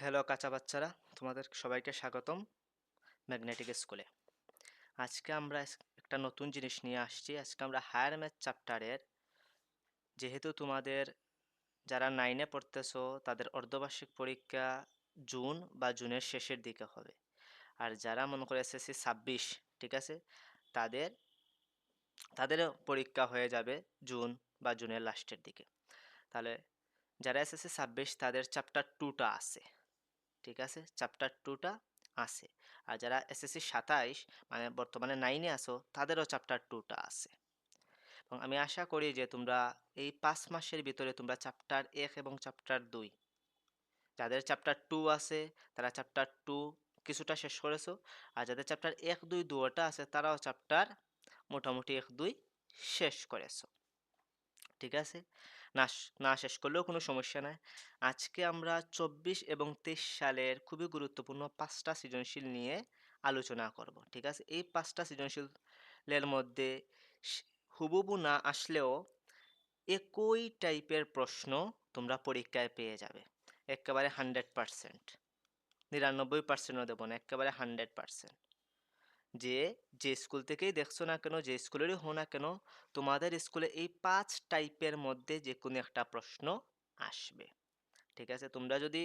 Hello কাঁচা বাচ্চারা, তোমাদের সবাইকে স্বাগতম ম্যাগনেটিক স্কুলে। আজকে আমরা একটা নতুন জিনিস নিয়ে আসছি। আজকে আমরা হায়ার ম্যাথ চ্যাপ্টারের, যেহেতু তোমাদের যারা 9-এ পড়তেছো তাদের অর্ধবার্ষিক পরীক্ষা জুন বা জুনের শেষের দিকে হবে। আর যারা মনে করে এসএসসি 26, ঠিক আছে, তাদের তাদেরও পরীক্ষা হয়ে যাবে জুন বা জুনের লাস্টের দিকে। তাহলে যারা এসএসসি 26 তাদের চ্যাপ্টার 2টা আছে, ঠিক আছে, চ্যাপ্টার 2টা আছে। আর যারা এসএসসি 27 মানে বর্তমানে 9-এ আছো তাদেরও চ্যাপ্টার 2টা আছে। এবং আমি আশা করি যে তোমরা এই 5 মাসের ভিতরে তোমরা চ্যাপ্টার 1 এবং চ্যাপ্টার 2, যাদের চ্যাপ্টার 2 আছে তারা চ্যাপ্টার 2 কিছুটা শেষ করেছো। আর যাদের চ্যাপ্টার 1 2 দুটোটা আছে তারাও চ্যাপ্টার মোটামুটি 1 2 শেষ করেছো, ঠিক আছে। না না শেষ করলেও কোনো সমস্যা নাই। আজকে আমরা 24 এবং 23 সালের খুবই গুরুত্বপূর্ণ 5টা সৃজনশীল নিয়ে আলোচনা করব, ঠিক আছে। এই 5টা সৃজনশীলের মধ্যে হুবহু না আসলেও একই টাইপের প্রশ্ন তোমরা পরীক্ষায় পেয়ে যাবে, একেবারে 100%। 99%ও দেবো না, একেবারে 100%। যে যে স্কুল থেকেই দেখছো না কেন, যে স্কুলেরই হো না কেন, তোমাদের স্কুলে এই 5 টাইপের মধ্যে যে কোনো একটা প্রশ্ন আসবে, ঠিক আছে। তোমরা যদি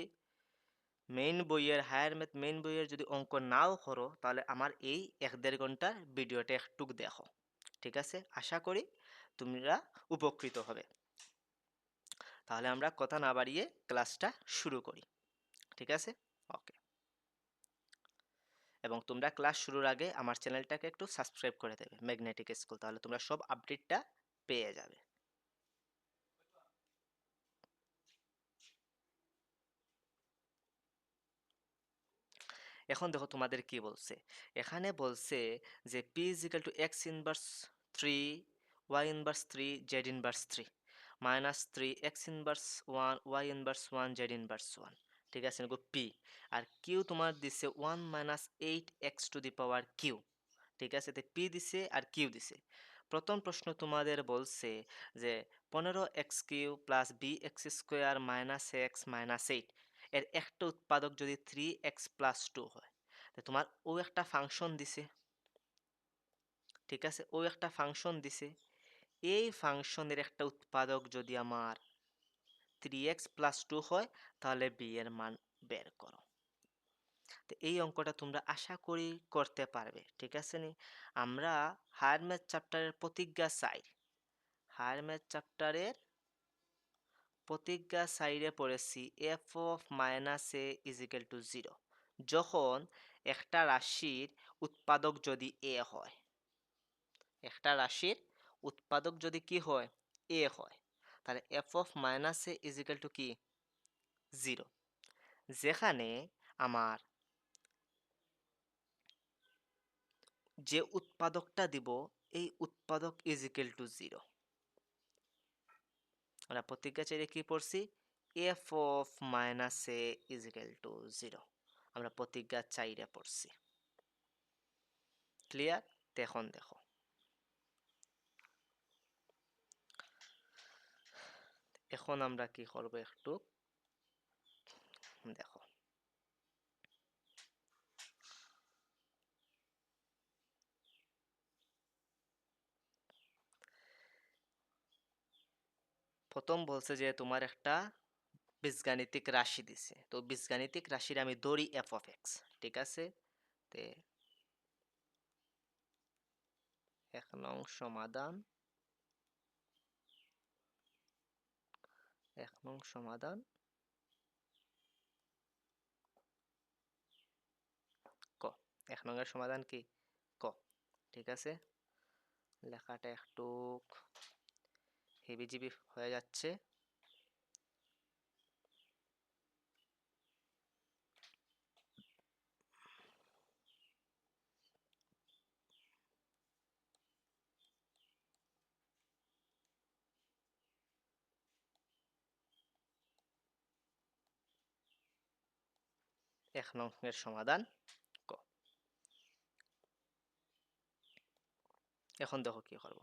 মেইন বইয়ের হায়ার ম্যাথ মেইন বইয়ের যদি অঙ্ক নাও করো তাহলে আমার এই 1-1.5 ঘন্টার ভিডিওটা একটু দেখো, ঠিক আছে। আশা করি তোমরা উপকৃত হবে। তাহলে আমরা কথা না বাড়িয়ে ক্লাসটা শুরু করি, ঠিক আছে। ওকে। এবং তোমরা ক্লাস শুরুর আগে আমার চ্যানেলটাকে একটু সাবস্ক্রাইব করে দেবে ম্যাগনেটিক স্কুল, তাহলে তোমরা সব আপডেটটা পেয়ে যাবে। এখন দেখো তোমাদের কি বলছে। এখানে বলছে যে P is equal to X inverse 3 Y inverse 3 Z inverse 3 minus 3 X inverse 1 Y inverse 1 Z inverse 1, ঠিক আছে। পি আর কিউ তোমার দিছে 1 minus 8 X to the power Q, ঠিক আছে। তো পি দিছে আর কিউ দিছে। প্রথম প্রশ্ন তোমাদের বলছে যে 15 X cube plus B X square minus X minus 8 এর একটা উৎপাদক যদি 3x প্লাস 2 হয়, তো তোমার ও একটা ফাংশন দিছে, ঠিক আছে, ও একটা ফাংশন দিছে। এই ফাংশনের একটা উৎপাদক যদি আমার 3x প্লাস 2 হয় তাহলে বি এর মান বের করো। তো এই অঙ্কটা তোমরা আশা করি করতে পারবে, ঠিক আছে নি। আমরা হায়ার ম্যাথ চ্যাপ্টারের প্রতিজ্ঞা চাই, হায়ার ম্যাথ চ্যাপ্টারের প্রতিজ্ঞা সাইডে পড়েছি F of minus A is equal to 0 যখন একটা রাশির উৎপাদক যদি এ হয়, একটা রাশির উৎপাদক যদি কি হয়, এ হয়, তাহলে F of minus A is equal two কি 0, যেখানে আমার যে উৎপাদকটা দিব এই উৎপাদক ইজ ইকাল টু 0। আমরা প্রতিজ্ঞা চাইলে কি পড়ছি, F of minus A is equal to 0, আমরা প্রতিজ্ঞা চাইলে পড়ছি। ক্লিয়ার? এখন দেখো, এখন আমরা কি করব একটু দেখো। প্রথম বলছে যে তোমার একটা বীজগাণিতিক রাশি দিছে, তো বীজগাণিতিক রাশির আমি ধরি এফ অফ এক্স, ঠিক আছে। তে 1 নং সমাধান, 1 নং সমাধান ক, 1 নং এর সমাধান কি ক, ঠিক আছে। লেখাটা একটু হেবিজিবি হয়ে যাচ্ছে। এক নং এর সমাধান ক। এখন দেখো কি করব,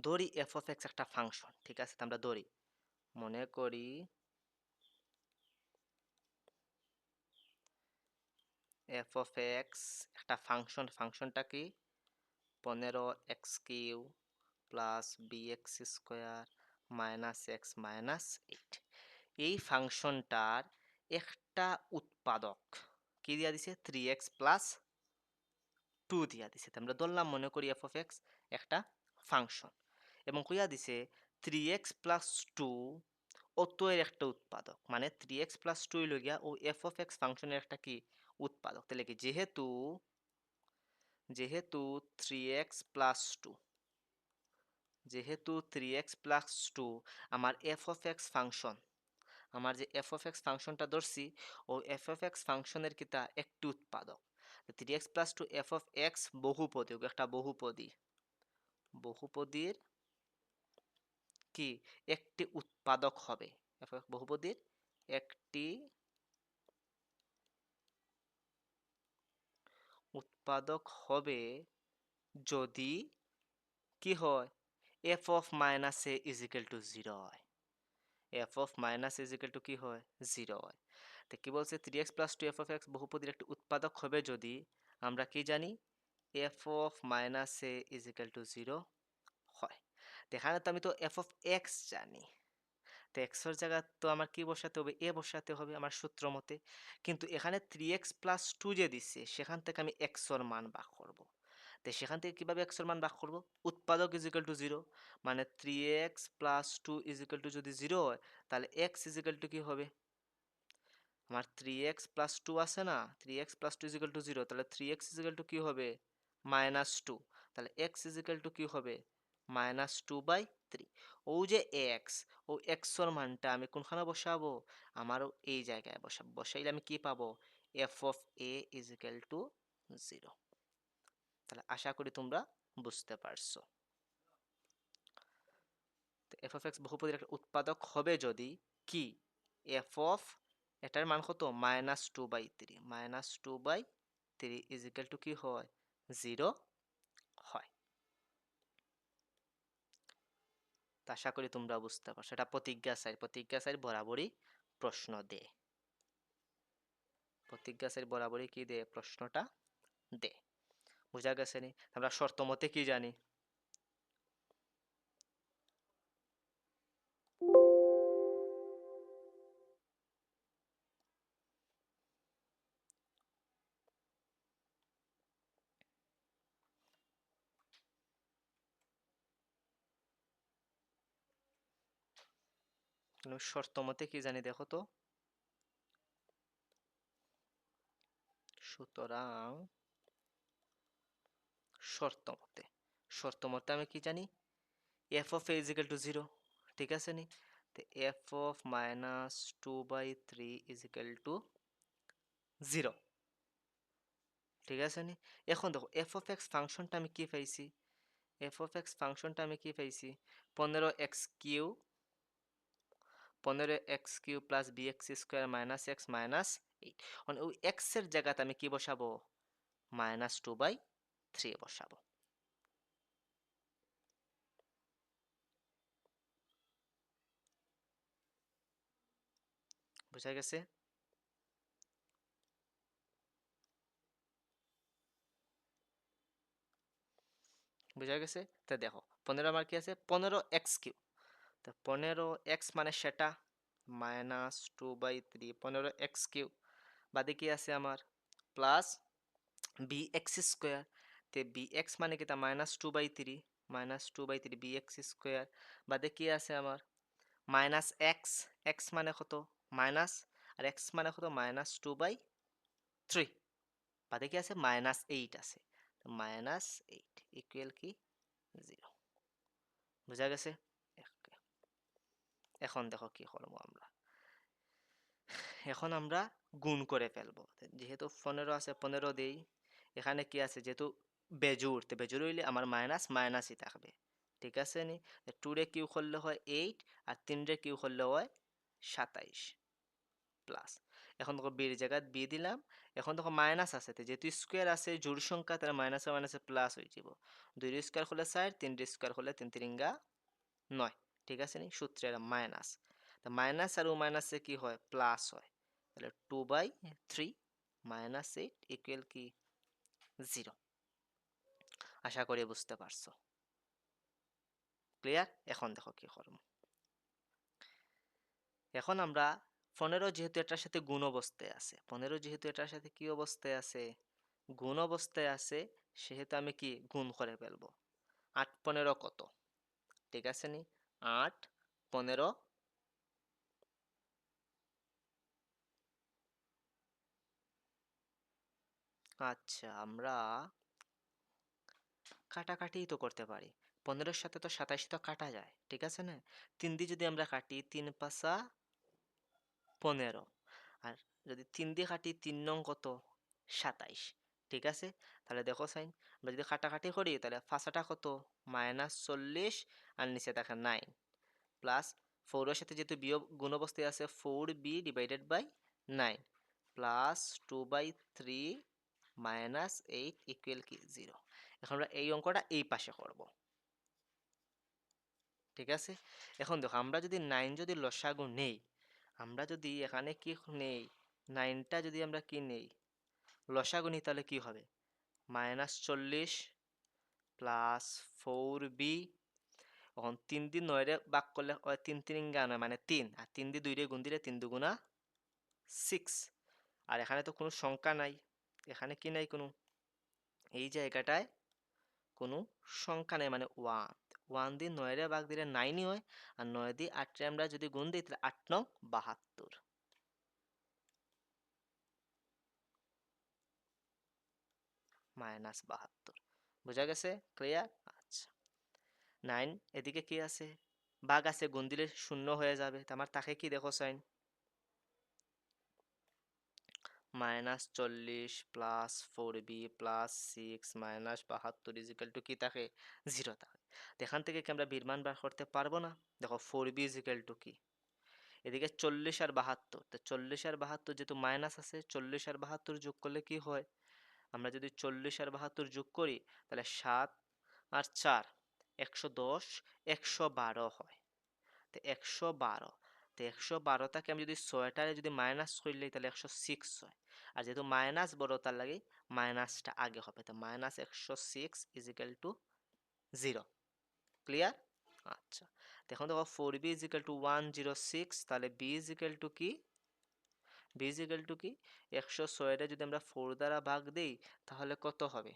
ধরি এফ অফ এক্স একটা ফাংশন, ঠিক আছে। তো আমরা ধরি, মনে করি এফ অফ এক্স একটা ফাংশনটা কি 15x³ plus bx square minus X minus 8। এই ফাংশনটার একটা উৎপাদক কি দিয়া দিছে 3x প্লাস 2 দিয়া দিছে। আমরা ধরলাম মনে করি এফ অফ এক্স একটা ফাংশন এবং কইয়া দিছে 3x প্লাস 2 অত এর একটা উৎপাদক, মানে 3x প্লাস 2 লগিয়া ও এফ অফ এক্স ফাংশনের একটা কি উৎপাদক। তাহলে কি যেহেতু 3x প্লাস 2 যেহেতু 3x প্লাস 2 আমার এফ অফ এক্স ফাংশন, আমার যে এফ অফ এক্স ফাংশনটা ধরছি ও এফ অফ এক্স ফাংশনের কিতা একটি উৎপাদক। 3x plus 2 F of x বহুপদী, একটা বহুপদীর কি একটি উৎপাদক হবে। এফ অফ বহুপদীর একটি উৎপাদক হবে যদি কি হয় F of minus A is equal to 0 হয়। F of minus is equal to কি হয় 0 হয়। তো কি বলছে 3x plus 2 F of X বহুপদীর একটি উৎপাদক হবে যদি আমরা কি জানি F of minus A is equal to 0 হয়। এখানে তো আমি তো এফ অফ এক্স জানি, তো এক্সের জায়গা তো আমার কি বসাতে হবে এ বসাতে হবে আমার সূত্র মতে। কিন্তু এখানে 3x প্লাস 2 যে দিচ্ছে সেখান থেকে আমি এক্সর মান বাক করব। তো সেখান থেকে কিভাবে এক্সর মান বাক করব, উৎপাদক ইজ ইকুয়াল টু 0, মানে 3x plus 2 is equal two যদি 0 হয় তাহলে এক্স ইজ ইকুয়াল টু কি হবে আমার 3x প্লাস 2 আছে না, 3x plus 2 is equal to 0, তাহলে 3x ইজ ইকুয়াল টু কি হবে -2, তাহলে x ইজ ইকুয়াল টু কি হবে -2/3। ও যে x, ও x এর মানটা আমি কোনখানে বসাবো আমারও এই জায়গায় বসাবো। বসাইলে আমি কি পাবো f of a is equal to 0। তাহলে আশা করি তোমরা বুঝতে পারছো। তো f অফ x বহুপদীর একটা উৎপাদক হবে যদি কি f অফ এটার মান কত -2/3, -2/3 ইজ ইকুয়াল টু কি হয় 0 হয়। তো আশা করি তোমরা বুঝতে পারছো। এটা প্রতিজ্ঞা সাইড বরাবরই প্রশ্ন দে, প্রতিজ্ঞা সাইড বরাবরই কি দে প্রশ্নটা দে। বুঝা গেছে নি? আমরা শর্ত মতে কি জানি শর্ত মতে কি জানি দেখো তো। সুতরাং শর্ত মতে আমি কি জানি F of A is equal to 0, ঠিক আছে নি? তো F of -2/3 is equal to 0, ঠিক আছে নি? এখন দেখো এফ অফ এক্স ফাংশনটা আমি কি পাইছি, এফ অফ এক্স ফাংশনটা আমি কি পাইছি 15x³ 15x³ plus bx square minus X minus 8। মানে ওই এক্স এর জায়গাতে আমি কি বসাবো -2/3 বসাবো। বুঝা গেছে? বুঝা গেছে? তো দেখো 15 আমার কি আছে 15x³ তো 15x মানে সেটা -2/3 15x³ বাদে কি আছে আমার প্লাস bx স্কোয়ার, তে bx মানে কি তা -2/3 bx স্কোয়ার বাদে কি আছে আমার মাইনাস এক্স, এক্স মানে কত মাইনাস, আর এক্স মানে কত -2/3 বাদে কি আছে -8 আছে, -8 ইকুয়াল কি 0। বুঝা গেছে? এখন দেখো কি করবো আমরা, এখন আমরা গুণ করে ফেলবো। যেহেতু 15 আছে 15 দেই, এখানে কি আছে যেহেতু বেজুর, তো বেজুর হইলে আমার মাইনাস মাইনাসই থাকবে, ঠিক আছে নি? 2 রে কিউ করলে হয় 8 আর 3 রে কিউ করলে হয় 27 প্লাস। এখন দেখো বির জায়গায় বি দিলাম, এখন দেখো মাইনাস আছে, তো যেহেতু স্কোয়ার আছে জোড় সংখ্যা তার মাইনাসে মাইনাসে প্লাস হয়ে যাব। 2 রে স্কোয়ার হলে 4, 3 রে স্কোয়ার হলে 3 3 9, ঠিক আছে নি? সূত্রের মাইনাস, তো মাইনাস আর ও মাইনাসে কি হয় প্লাস হয়, তাহলে 2/3 -8 ইকুয়াল কি 0। আশা করি বুঝতে পারছো। ক্লিয়ার? এখন দেখো কি করব। এখন আমরা 15 যেহেতু এটার সাথে গুণ অবস্থায় আছে, 15 যেহেতু এটার সাথে কি অবস্থায় আছে, গুণ অবস্থায় আছে, সেহেতু আমি কি গুণ করে ফেলবো। 8 15 কত? ঠিক আছে নি? 8 15। আচ্ছা, আমরা কাটাকাটিই তো করতে পারি। 15-এর সাথে তো 27 তো কাটা যায়, ঠিক আছে না? 3 দিয়ে যদি আমরা কাটি, 3 পাঁচা 15। আর যদি 3 দিয়ে কাটি, 3 নং কত? 27। ঠিক আছে? তাহলে দেখো সাইন, আমরা যদি কাটাকাটি করি তাহলে ফাঁসাটা কত? -40 আর নিচে থাকে 9 প্লাস 4 এর সাথে যেহেতু বিয়োগ গুণ অবস্থায় আছে, 4b divided by 9 plus 2/3 -8 equal কি 0। এখন আমরা এই অঙ্কটা এই পাশে করব। ঠিক আছে? এখন দেখো, আমরা যদি 9 যদি লসাগু নেই, আমরা যদি এখানে কি নেই, 9টা যদি আমরা কি নেই লসাগু নিই, তাহলে কি হবে? -40 প্লাস 4b। এখন 3 দিয়ে 9 রে ভাগ করলে 3 3 নয় মানে 3, আর 3 দিয়ে 2 রে গুণ দিলে 3 দুগুণা 6। আর এখানে তো কোনো সংখ্যা নাই, এখানে কি নাই কোনো, এই জায়গাটায় কোনো সংখ্যা নেই মানে 1। 1 দিয়ে 9 রে ভাগ দিলে 9ই হয়, আর 9 দিয়ে 8 রে আমরা যদি গুণ দিই তাহলে 8 নং 72 -72। বোঝা গেছে? ক্লিয়ার? আচ্ছা, 9 এদিকে কি আছে, ভাগ আছে, গুণ দিলে 0 হয়ে যাবে। তো আমার তাকে কি দেখো সাইন, -40 plus 4b plus 6 -72 is equal to কি থাকে? 0 থাকে। তো এখান থেকে কি আমরা বির মান বার করতে পারবো না? দেখো 4b ইজিক্যাল টু কি, এদিকে 40 আর 72, তো 40 আর 72 যেহেতু মাইনাস আছে, 40 আর 72 যোগ করলে কি হয়? আমরা যদি 40 আর 72 যোগ করি তাহলে 7 আর 4 110, 112 হয়। তো 112, তো 112টাকে আমি যদি 6টারে যদি মাইনাস করলে তাহলে 106 হয়। আর যেহেতু মাইনাস বড়, তার লাগে মাইনাসটা আগে হবে। তো -106 ইজিক্যাল টু 0। ক্লিয়ার? আচ্ছা, দেখুন দেখো 4b ইজিক্যাল টু 106, তাহলে b ইজিক্যাল টু কি? b ইজিক্যাল টু কি? 106টা যদি আমরা 4 দ্বারা ভাগ দেই তাহলে কত হবে?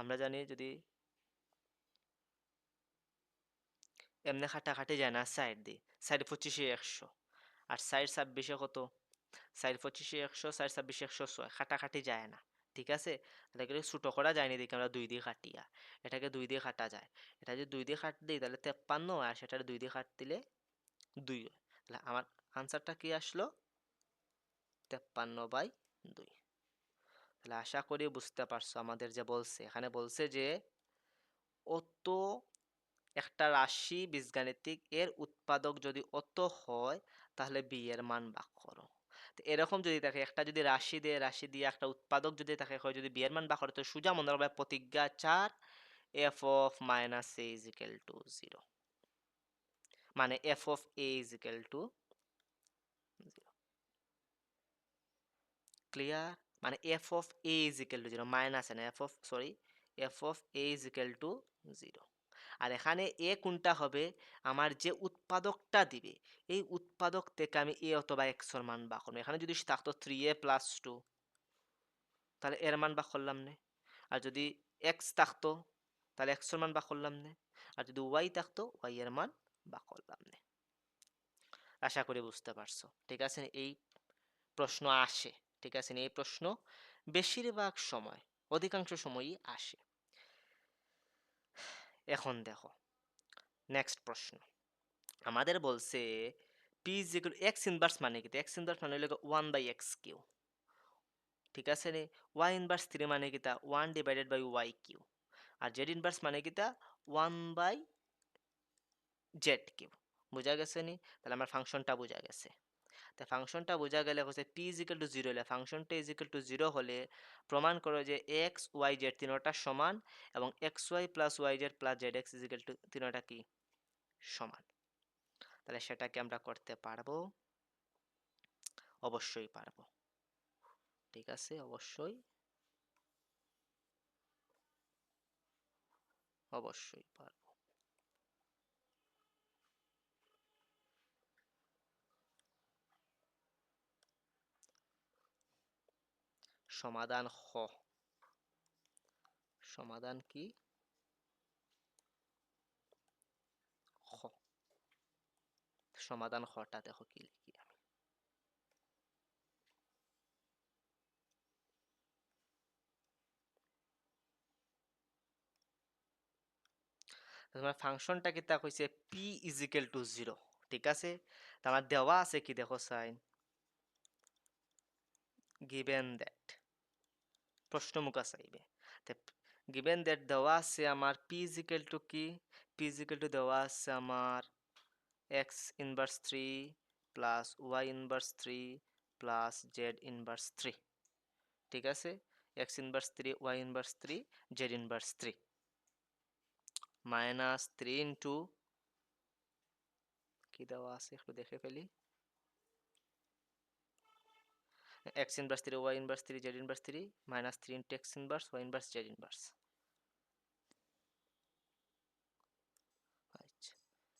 আমরা জানি যদি এমনি খাটাখাটি যায় না, সাইড দিই, সাইড 25 100, আর সাইড 26 কত? সাইড 25 100, সাইড 26 106, খাটাখাটি যায় না। ঠিক আছে? এটাকে ছোটো করা যায়নি, দেখি আমরা 2 দিয়ে কাটিয়া, এটাকে 2 দিয়ে কাটা যায়। এটা যদি 2 দিয়ে কাট দিই তাহলে 53, আর সেটার 2 দিয়ে কাট দিলে 2 হয়। তাহলে আমার আনসারটা কি আসলো? 53/2। তাহলে আশা করি বুঝতে পারছো, আমাদের যে বলছে, এখানে বলছে যে অত একটা রাশি বীজগাণিতিক এর উৎপাদক যদি অত হয় তাহলে বি এর মান ভাগ করো। তো এরকম যদি থাকে, একটা যদি রাশি দিয়ে একটা উৎপাদক যদি থাকে, হয় যদি বি এর মান ভাগ করে, তো সোজা মনে রাখবে প্রতিজ্ঞা 4, F of minus A is equal to 0, মানে F of A is equal to 0। Clear? মানে F of A is equal to 0, minus না, F of sorry, F of A is equal to 0। আর এখানে এ কোনটা হবে? আমার যে উৎপাদকটা দিবে, এই উৎপাদক থেকে আমি এ অথবা এক্স এর মান বাক করবো। এখানে যদি থাকতো 3a প্লাস 2, তাহলে এর মান বাক করলাম না। আর যদি এক্স থাকতো তাহলে এক্স এর মান বাক করলাম না। আর যদি ওয়াই থাকতো ওয়াই এর মান বাক করলাম না। আশা করি বুঝতে পারছো। ঠিক আছে? এই প্রশ্ন আসে। ঠিক আছে? এই প্রশ্ন বেশিরভাগ সময়, অধিকাংশ সময়ই আসে। এখন দেখো নেক্সট প্রশ্ন, আমাদের বলছে P is equal x inverse মানে কি? এক্স ইনভার্স মানে হলো 1/x কিউ। ঠিক আছে রে? ওয়াই ইনভার্স 3 মানে কি? 1/y Q. আর জেড ইনভার্স মানে কি? 1/z Q. বোঝা গেছে নি? তাহলে আমার ফাংশনটা বোঝা গেছে। তা ফাংশনটা বোঝা গেলে হচ্ছে পি ইজ ইকুয়াল টু 0 হলে, ফাংশনটা ইজ ইকুয়াল টু 0 হলে প্রমাণ করো যে এক্স ওয়াই জেড তিনটা সমান, এবং X Y plus Y Z plus Z X is equal to তিনটা কি সমান। তাহলে সেটাকে আমরা করতে পারবো? অবশ্যই পারবো। ঠিক আছে, অবশ্যই অবশ্যই পারবো। সমাধান খ। সমাধান কি? খ। সমাধান খটা দেখো কি লিখি আমি। তোমার ফাংশনটা কি তা কইছে পি ইজিক্যাল টু 0, ঠিক আছে। তা আমার দেওয়া আছে কি দেখো সাইন, গিভেন দ্যাট, প্রশ্ন মুখা চাইবে। গিভেন দ্যাট দেওয়া আছে আমার পি ইজিক্যাল টু কি, পি ইজিক্যাল টু দেওয়া আছে আমার X inverse 3 plus Y inverse 3 plus Z inverse 3, ঠিক আছে। X inverse 3, Y inverse 3, Z inverse 3, minus 3 into কি দেওয়া আছে একটু দেখে ফেলি, X inverse 3, Y inverse 3, Z inverse 3, minus 3 into X inverse, Y inverse, Z inverse. আচ্ছা,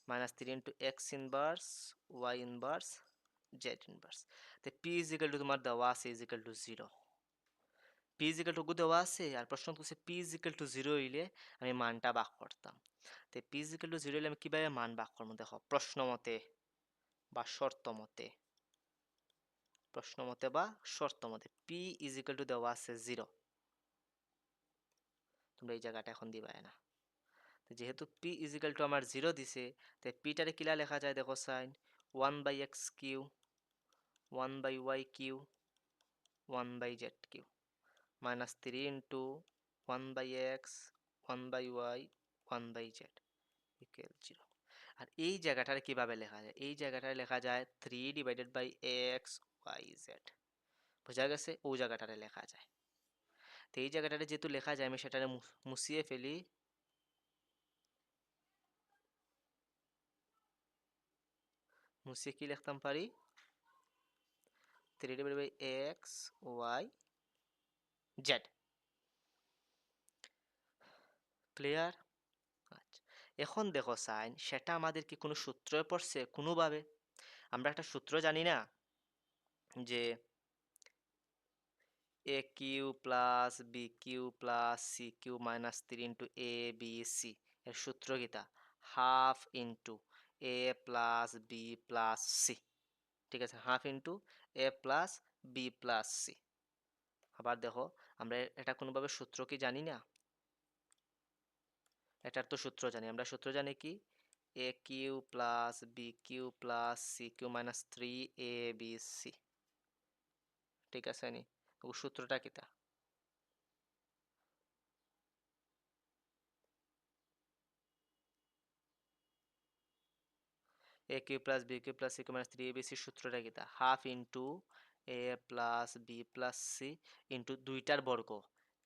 minus 3 into X inverse, Y inverse, Z inverse. তো পি ইজ ইকাল টু তোমার দেওয়া আছে is equal to 0, P is equal two দেওয়া আছে আর প্রশ্ন করছে P is equal to 0 হইলে আমি মানটা বাক করতাম। তো পি ইজ ইকাল টু 0 হইলে আমি কিভাবে মান বাক করবো দেখো, প্রশ্ন মতে বা শর্ত মতে, প্রশ্ন মতে বা শর্ত মতে পি ইজ ইকাল টু দেওয়া আছে 0, তোমরা এই জায়গাটা এখন দিবা না। তো যেহেতু পি ইজ ইকাল টু আমার 0 দিছে, তাই পিটারে কিলা লেখা যায় দেখো সাইন, 1 by X cube, 1 by Y cube, 1 by Z cube, minus 3 into 1 by X, 1 by Y, 1 by Z equal 0। আর এই জায়গাটারে কিভাবে লেখা যায়, এই জায়গাটায় লেখা যায় 3 divided by X Y Z, বোঝা গেছে, ওই জায়গাটারে লেখা যায়। তো এই জায়গাটারে যেহেতু লেখা যায় আমি সেটারে মুছিয়ে ফেলি, মুছিয়ে কি লিখতাম পারি, 3 divided by X Y Z, clear. আচ্ছা, এখন দেখো সাইন সেটা আমাদের কি কোনো সূত্রে পড়ছে কোনোভাবে, আমরা একটা সূত্র জানি না যে A cube plus B cube plus C cube minus 3 into A B C, এর সূত্র কিটা, half into A plus B plus C, ঠিক আছে, half into A plus B plus C. আবার দেখো আমরা এটা কোনোভাবে সূত্র কি জানি না, এটার তো সূত্র জানি, আমরা সূত্র জানি কি, A cube plus B cube plus C cube minus 3 A B C, ঠিক আছে নি, ও সূত্রটা কিটা, A cube plus B cube plus C cube minus 3 abc সূত্রটা কিটা, half into A plus B plus C into দুইটার বর্গ,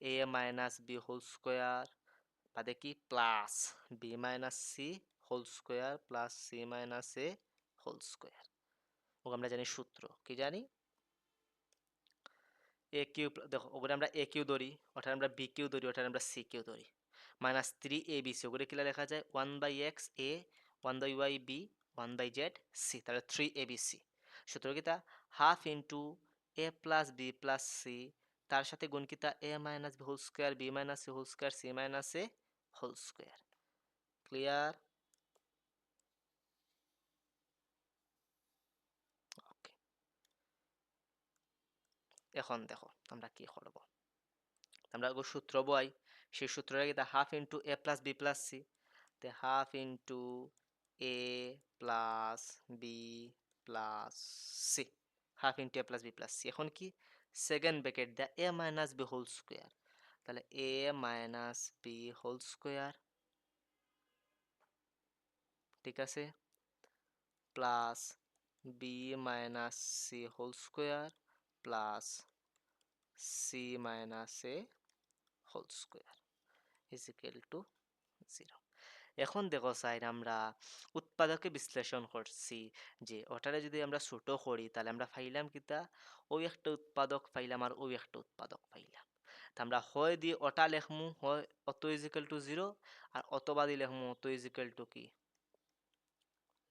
A minus B whole square বাদে কি plus B minus C whole square plus C minus A whole square. ও আমরা জানি সূত্র কি জানি, এ কিউ দেখো ওগুলো আমরা এ কিউ ধরি, ওটা আমরা বি কিউ ধরি, ওটা আমরা সি কিউ ধরি, মাইনাস 3 abc ওগুলো কিলা লেখা যায় 1 by X A, 1 by Y B, 1 by Z C, তাহলে 3 abc। সূত্র কিতা, half into A plus B plus C, তার সাথে গুণ কিতা A minus B whole square, B minus C whole square, C minus A whole square, clear. Okay, এখন দেখো আমরা কি করব, আমরা সূত্র বই, সেই সূত্রটা কিতা half into A plus B plus C, তে half into A plus B plus C, half into A plus B plus C, এখন কি সেকেন্ড ব্র্যাকেট দেয়া A minus B whole square, তাহলে A minus B whole square, ঠিক আছে, plus B minus C whole square plus C minus A whole square is equal to 0। এখন দেখো side আমরা উৎপাদকে বিশ্লেষণ করছি যে ওটারে যদি আমরা ছোট করি তাহলে আমরা পাইলাম কিতা, ওই একটা উৎপাদক পাইলাম আর ওই একটা উৎপাদক পাইলাম। তা আমরা হয় দিয়ে ওটা লেখমু, হয় অত ইজিক্যাল টু জিরো, আর অথবা দিয়ে লেখমু অত ইজিক্যাল টু কি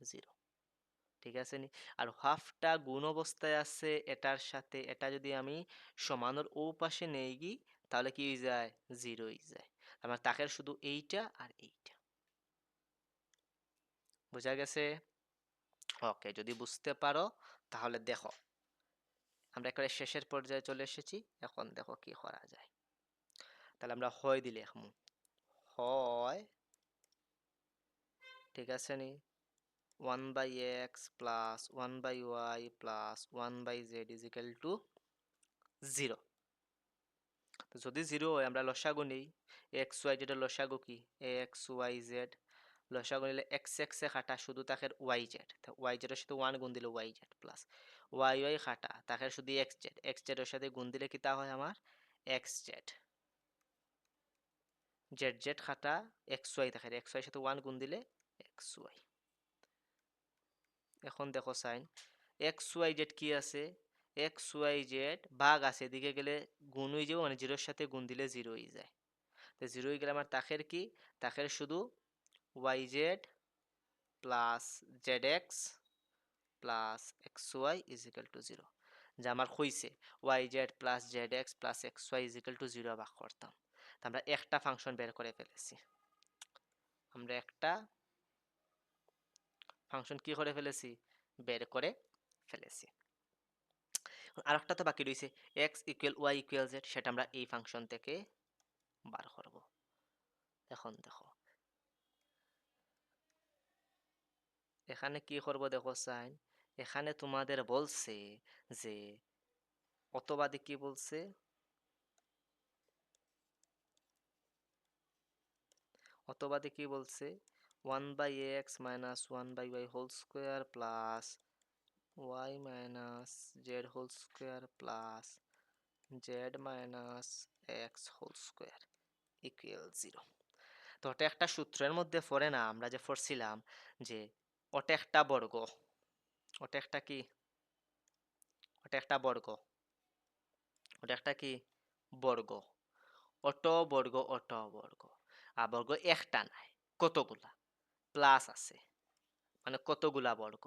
জিরো। ঠিক আছে নি? আর হাফটা গুণ অবস্থায় আছে এটার সাথে, এটা যদি আমি সমানোর ও পাশে নেই গি তাহলে কি হয়ে যায়, জিরো হয়ে যায়। আমার তাকের শুধু এইটা আর এইটা। বোঝা গেছে? ওকে, যদি বুঝতে পারো তাহলে দেখো আমরা একেবারে শেষের পর্যায়ে চলে এসেছি। এখন দেখো কি করা যায়। তাহলে আমরা হয় দিলে লেখমু, হয়, ঠিক আছে নি, 1/x plus 1/y plus 1/z is equal to 0। তো যদি 0 হয় আমরা লসাগু নেই, এক্স ওয়াই জেড এর লসাগু কি, এক্স ওয়াই জেড। লসাগু নিলে এক্স এক্স এ কাটা শুধু তাকে ওয়াই জেড, ওয়াই জেড এর সাথে 1 গুণ দিলে Y Z plus Y Y কাটা তাকে শুধু এক্স জেড, এক্স জেড এর সাথে গুণ দিলে কি তা হয় আমার এক্স জেড। জেড জেড কাটা এক্স ওয়াই থাকে, এক্স ওয়াই সাথে 1 গুণ দিলে এক্স ওয়াই। এখন দেখো সাইন এক্স ওয়াই জেড কি আছে, এক্স ওয়াই জেড ভাগ আছে, এদিকে গেলে গুণ হয়ে যাবে, মানে জিরোর সাথে গুণ দিলে জিরো হয়ে যায়। তো জিরো হয়ে গেলে আমার তাকের কি, তাকের শুধু Y Z plus Z X plus X Y is equal to zero. যা আমার হইছে Y Z plus Z X plus X Y is equal to zero ভাগ করতাম। তো আমরা একটা ফাংশন বের করে ফেলেছি, আমরা একটা ফাংশন কি করে ফেলেছি, বের করে ফেলেছি। আর একটা তো বাকি রয়েছে X equal Y equal Z, সেটা আমরা এই ফাংশন থেকে বার করব। এখন দেখো এখানে কি করব, দেখো সাইন এখানে তোমাদের বলছে যে অতবাদে কি বলছে, অতবাদে কি বলছে 1/x minus 1/y whole square plus Y minus Z whole square plus Z minus X whole square equal zero. তো ওটা একটা সূত্রের মধ্যে পড়ে না, আমরা যে পড়ছিলাম যে ওটা একটা বর্গ, ওটা একটা কি, ওটা একটা বর্গ, ওটা একটা কি বর্গ, অটো বর্গ, অটো বর্গ। আর বর্গ একটা নাই, কতগুলা প্লাস আছে, মানে কতগুলা বর্গ।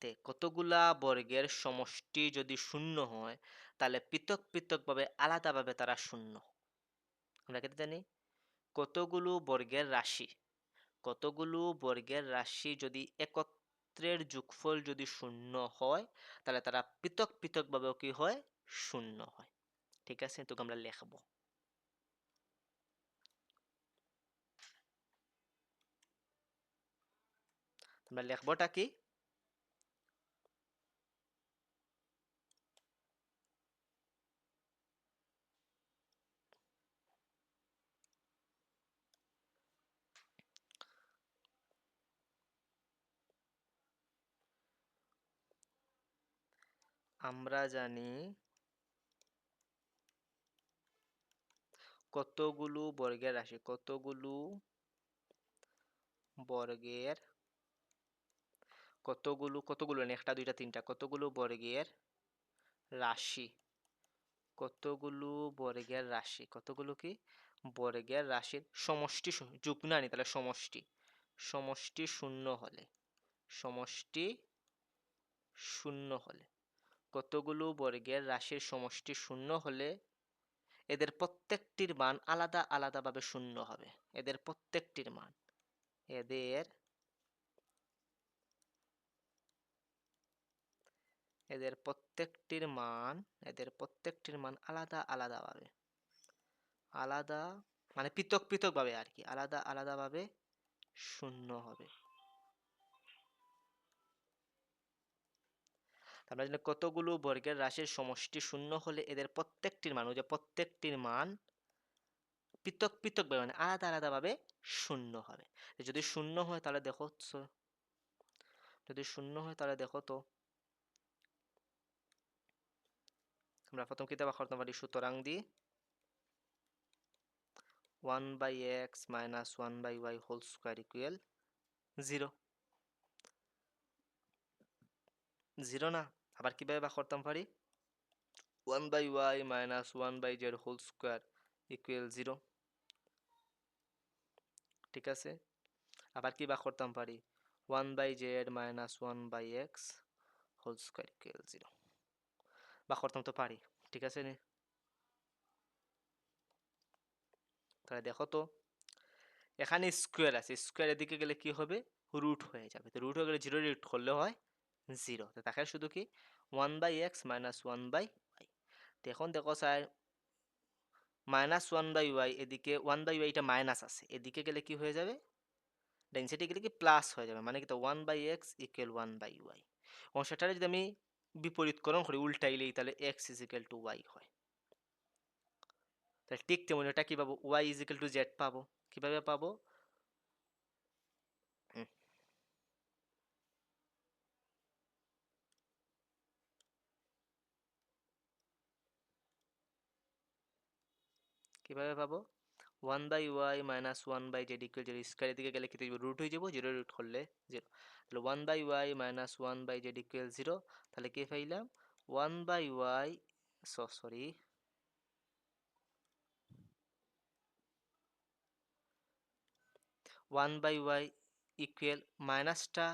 তে কতগুলা বর্গের সমষ্টি যদি শূন্য হয় তাহলে পৃথক পৃথক ভাবে আলাদাভাবে তারা শূন্য। আমরা কেটে জানি কতগুলো বর্গের রাশি, কতগুলো বর্গের রাশি যদি একত্রের যোগফল যদি শূন্য হয় তাহলে তারা পৃথক পৃথক ভাবেও কি হয়, শূন্য হয়। ঠিক আছে, তোকে আমরা লিখবো, আমরা লিখবোটা কি, আমরা জানি কতগুলো বর্গের রাশি, কতগুলো বর্গের, কতগুলো কতগুলো না, একটা দুইটা তিনটা, কতগুলো বর্গের রাশি, কতগুলো বর্গের রাশি, কতগুলো কি বর্গের রাশির সমষ্টি যোগ না নি তাহলে সমষ্টি, সমষ্টি শূন্য হলে, সমষ্টি শূন্য হলে, কতগুলো বর্গের রাশির সমষ্টি শূন্য হলে এদের প্রত্যেকটির মান আলাদা আলাদাভাবে শূন্য হবে। এদের প্রত্যেকটির মান, এদের এদের প্রত্যেকটির মান, এদের প্রত্যেকটির মান আলাদা আলাদাভাবে, আলাদা মানে পৃথক পৃথক ভাবে আর কি, আলাদা আলাদাভাবে শূন্য হবে। আমরা জানি কতগুলো বর্গের রাশির সমষ্টি শূন্য হলে এদের প্রত্যেকটির মান, ওই যে প্রত্যেকটির মান পৃথক পৃথক ভাবে মানে আলাদা আলাদা ভাবে শূন্য হবে। যদি শূন্য হয় তাহলে দেখো, যদি শূন্য হয় তাহলে দেখো তো আমরা প্রথম কিতাবা করতে পারি সুতরাং দিয়ে 1/x minus 1/y whole square equal 0। 0 না? আবার কিভাবে ভাগ করতাম পারি? 1/y minus 1/z whole square equal 0। ঠিক আছে? আবার কি ভাগ করতাম পারি? 1/z minus 1/x whole square equal 0। ভাগ করতাম তো পারি। ঠিক আছে নি? তাহলে দেখো তো, এখানে স্কোয়ার আছে, স্কোয়ার এদিকে গেলে কি হবে? রুট হয়ে যাবে। তো রুট হয়ে গেলে 0 রুট করলে হয় 0। তো তাকে শুধু কি 1/x minus 1/y। তো এখন দেখো স্যার, মাইনাস 1/y, এদিকে 1/y এটা মাইনাস আছে, এদিকে গেলে কি হয়ে যাবে? ডাইন সাইডে গেলে কি প্লাস হয়ে যাবে, মানে কি তো 1/x ইকুয়াল 1/y। অংশটারে যদি আমি বিপরীতকরণ করি, উল্টাইলেই, তাহলে x is equal two y হয়। তাহলে ঠিক তেমন এটা কি পাবো? y is equal two z পাবো। কিভাবে পাবো? হুম, কিভাবে পাবো? 1/y minus 1/z equal 0। স্কোয়ারের দিকে গেলে কি রুট হয়ে যাবো, 0 রুট করলে 0। তাহলে 1/y মাইনাস 1/z ইকুয়াল 0। তাহলে কি পাইলাম? 1/y, সরি, 1/y ইকুয়াল মাইনাসটা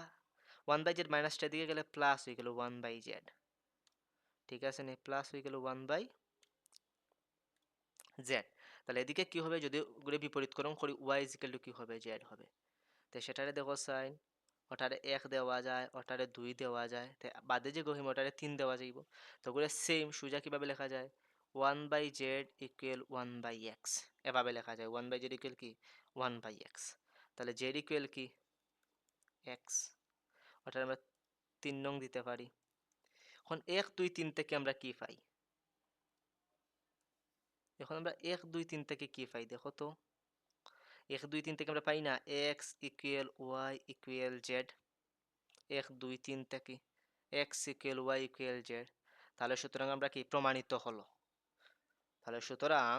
1/z, মাইনাসটা দিকে গেলে প্লাস হয়ে গেল 1/z। ঠিক আছে নি? প্লাস হয়ে গেল 1/z। তাহলে এদিকে কি হবে? যদি ঘুরে বিপরীতকরণ করি, y ইজ ইকুয়াল টু কি হবে? z হবে। তো সেটারে দেখো সাইন, ওটারে 1 দেওয়া যায়, ওটারে 2 দেওয়া যায়, তো বাদে যে গহিম ওটারে 3 দেওয়া যাইব। তো ঘুরে সেম সোজা কিভাবে লেখা যায়? 1/z ইকুয়াল 1/x, এভাবে লেখা যায়। 1/z ইকুয়াল কি? 1/x। তাহলে z ইকুয়াল কি? x। ওটার আমরা 3 নং দিতে পারি। এখন 1 2 3 থেকে আমরা কি পাই? এখন আমরা 1 2 3 থেকে কি পাই দেখো তো। 1 2 3 থেকে আমরা পাই না x equal y equal z। 1 2 3 থেকে x equal y equal z। তাহলে সুতরাং আমরা কি প্রমাণিত হলো? তাহলে সুতরাং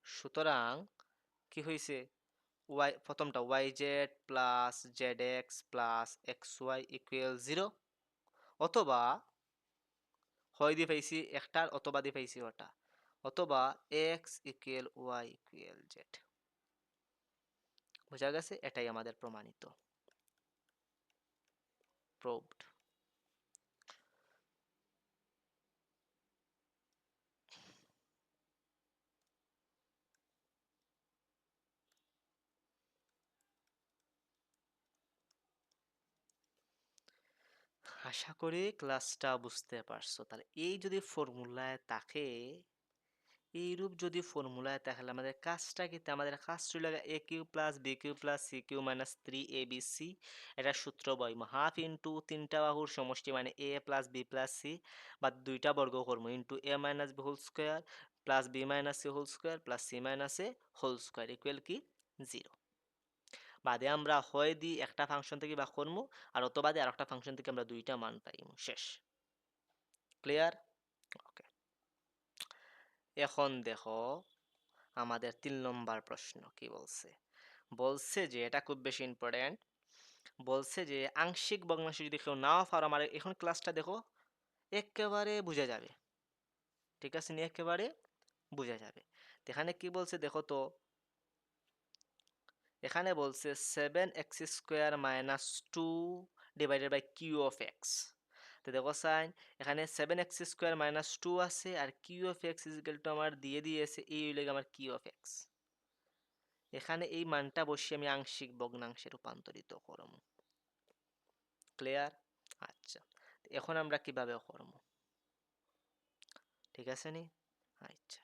সুতরাং কি হয়েছে? y প্রথমটা yz plus zx plus xy equal 0, অথবা হয় দিয়ে পাইছি একটার, অথবা দিয়ে পাইছি ওটা, অথবা x equal y equal z। বোঝা গেছে? এটাই আমাদের প্রমাণিত, প্রুভড। আশা করি ক্লাসটা বুঝতে পারছো। তাহলে এই যদি ফর্মুলায় থাকে, এইরূপ যদি ফর্মুলায় তাহলে আমাদের কাজটা কি? আমাদের কাজ ছিল A cube plus B cube plus C cube minus 3abc। এটা সূত্র বইম হাফ ইন্টু তিনটা বাহুর সমষ্টি, মানে A plus B plus C, বা দুইটা বর্গ করবো, into A minus B whole square plus B minus C whole square plus C minus A whole square equal কি? 0। বাদে আমরা হয় দি একটা ফাংশন থেকে বা করবো, আর অথবা দিয়ে আরেকটা ফাংশন থেকে আমরা দুইটা মান পাইম। শেষ। ক্লিয়ার? ওকে। এখন দেখো আমাদের 3 নম্বর প্রশ্ন কি বলছে। বলছে যে, এটা খুব বেশি ইম্পর্টেন্ট, বলছে যে আংশিক ভগ্নাংশ যদি কেউ নাও পারো, আমার এখন ক্লাসটা দেখো একেবারে বুঝে যাবে। ঠিক আছে নি? একেবারে বুঝে যাবে। তো এখানে কি বলছে দেখো তো, এখানে বলছে 7x² minus 2 divided by Q of X. তো দেখো সাইন, এখানে 7x² মাইনাস 2 আছে, আর Q of x is equal to আমার দিয়ে দিয়েছে, এই হইলে আমার কিউ অফ এক্স। এখানে এই মানটা বসিয়ে আমি আংশিক ভগ্নাংশে রূপান্তরিত করব। ক্লিয়ার? আচ্ছা, এখন আমরা কিভাবে করব? ঠিক আছে নি? আচ্ছা,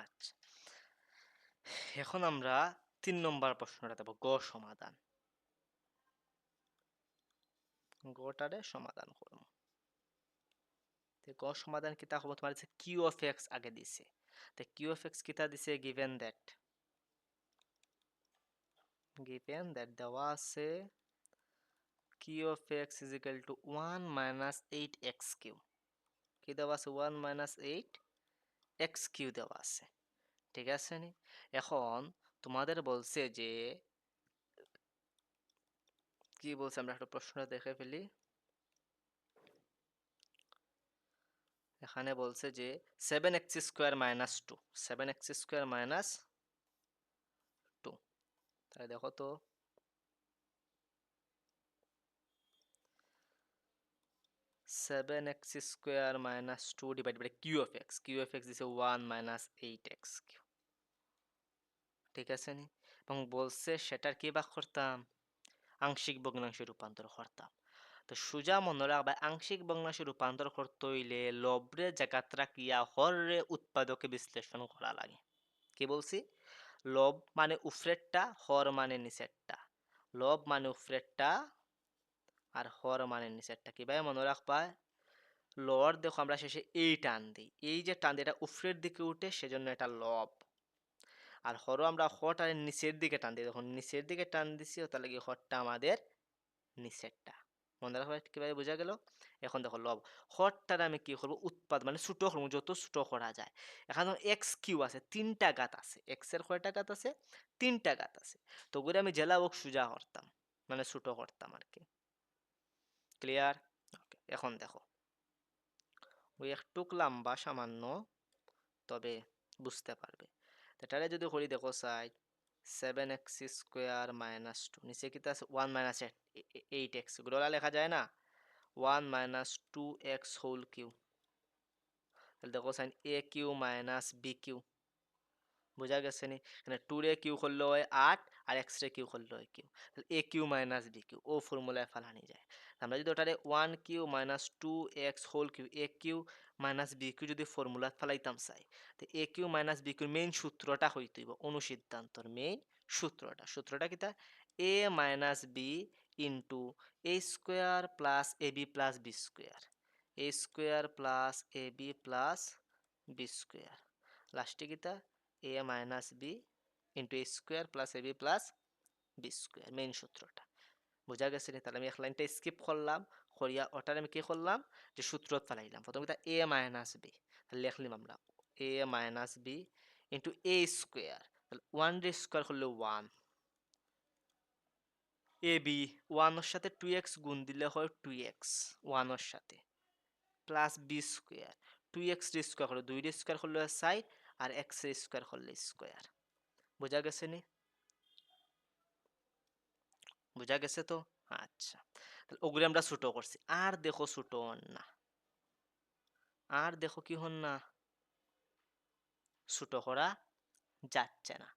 আচ্ছা, এখন আমরা 3 নম্বর প্রশ্নটা দেব, গ সমাধান। গটারে সমাধান করব। গ সমাধান কিতা হবো, তোমার যে কিউ অফ এক্স আগে দিছে, তো কিউ অফ এক্স কিতা দিছে, গিভেন দ্যাট দেওয়া আছে Q of x is equal to 1 minus 8x cube. কি দেওয়া আছে, 1 মাইনাস 8x কিউ দেওয়া আছে, ঠিক আছে নি? এখন তোমাদের বলছে যে, কি বলছে আমরা একটা প্রশ্ন দেখে ফেলি। এখানে বলছে যে 7x square minus 2, 7x square minus 2, তাহলে দেখো তো 7x square minus 2 divide by Q of X, Q of X দিছে 1 মাইনাস 8x কিউ, ঠিক আছে নি? এবং বলছে সেটার কি ভাগ করতাম, আংশিক ভগ্নাংশে রূপান্তর করতাম। তো সোজা মনে রাখবা, আংশিক ভগ্নাংশে রূপান্তর করতে হইলে লবরে জায়গাত রাখিয়া হররে উৎপাদকে বিশ্লেষণ করা লাগে। কি বলছি, লব মানে উপরেরটা, হর মানে নিচেরটা। লব মানে উপরেরটা আর হর মানে নিচেরটা। কিভাবে মনে রাখবা, লর দেখো আমরা শেষে এই টান দিই, এই যে টান দিই এটা উপরের দিকে উঠে, সেজন্য এটা লব। আর হরও আমরা হটার নিচের দিকে টান দিই, যখন নিচের দিকে টান দিছি তাহলে কি হরটা আমাদের নিচেরটা। মনে রাখবা কিভাবে বোঝা গেল? এখন দেখো লব, হরটার আমি কি করবো, উৎপাদ মানে ছোট করবো, যত ছোট করা যায়। এখন এক্স কিউ আছে, 3টা গাত আছে, এক্স এর কয়টা গাত আছে, 3টা গাত আছে। তো করে আমি জেলা ওক সোজা করতাম, মানে ছোট করতাম আর কি। ক্লিয়ার? এখন দেখো ওই একটুক লম্বা সামান্য, তবে বুঝতে পারবে। এটারে যদি করি, দেখো সাইড 7x স্কোয়ার মাইনাস 2, নিচে কিতা আছে 1 মাইনাস 8x, এগুলো লেখা যায় না, 1 মাইনাস 2x হোল কিউ। তাহলে দেখো সাইন A cube minus B cube, বোঝা গেছে নি? এখানে 2 রে কিউ করলে হয় 8 আর x রে কিউ করলে হয় কিউ, তাহলে A cube minus B cube ও ফর্মুলায় ফালানি যায়। আমরা যদি ওটারে 1 cube minus 2x whole cube, A cube minus B cube যদি ফর্মুলা ফালাইতাম চাই, তো এ কিউ মাইনাস বি কিউর মেইন সূত্রটা হইতেইব, অনুসিদ্ধান্তর মেইন সূত্রটা কিতা, A minus B into A square plus A B plus B square, A square plus A B plus B square, লাস্টে কিতা A minus B into A square plus A B plus B square, main সূত্রটা। বোঝা গেছে নি? তাহলে আমি এক লাইনটা স্কিপ করলাম, করিয়া ওটার আমি কি করলাম, যে সূত্র ফেলাইলাম। প্রথম কিতা এ মাইনাস বি, তাহলে লিখলাম আমরা এ minus B into A square, তাহলে 1 রে স্কোয়ার করলে 1, এ বি 1 এর সাথে 2x গুণ দিলে হয় 2x 1 এর সাথে, প্লাস বি স্কোয়ার, 2x রে স্কোয়ার করলে 2 রে স্কোয়ার করলে 6 আর x রে স্কোয়ার করলে স্কোয়ার। বোঝা গেছে নি? বোঝা গেছে তো? আচ্ছা, তাহলে ওগুলো আমরা ছোট করছি। আর দেখো ছোট হন না, আর দেখো কি হন না, ছোট করা যাচ্ছে না।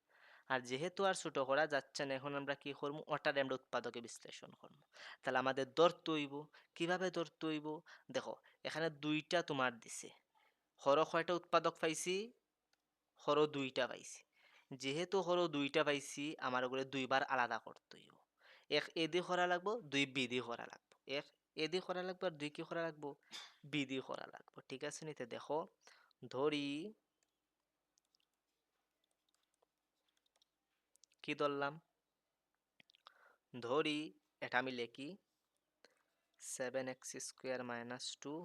আর যেহেতু আর ছোট করা যাচ্ছে না, এখন আমরা কি করবো, ওটারে আমরা উৎপাদকে বিশ্লেষণ করবো। তাহলে আমাদের ধরতে হইব, কিভাবে ধরতে হইব, দেখো এখানে 2টা তোমার দিছে, হর কয়টা উৎপাদক পাইছি, হর 2টা পাইছি। যেহেতু হর 2টা পাইছি, আমার ওগুলো 2বার আলাদা করতে হইব। এক এ দিয়ে করা লাগবো, 2 বি দিয়ে করা লাগবো, এক এ দিয়ে করা লাগবো আর 2 কি করা লাগবো, বি দিয়ে করা লাগবো, ঠিক আছে নিতে? দেখো ধরি, কি ধরলাম, ধরি এটা আমি লিখি 7x স্কোয়ার মাইনাস 2,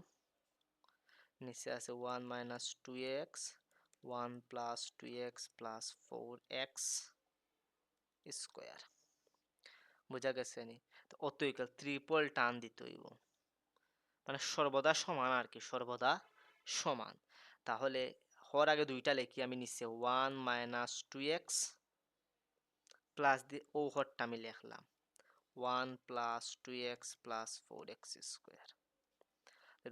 নিচে আছে 1 minus 2x, 1 plus 2x plus 4x square. বোঝা গেছে নি? তো অতএব ট্রিপল টান দিতে হইব, মানে সর্বদা সমান আর কি, সর্বদা সমান। তাহলে হর আগে 2টা লিখি আমি, নিচে 1 মাইনাস 2x প্লাস দিয়ে ও হরটা আমি লিখলাম 1 plus 2x plus 4x square.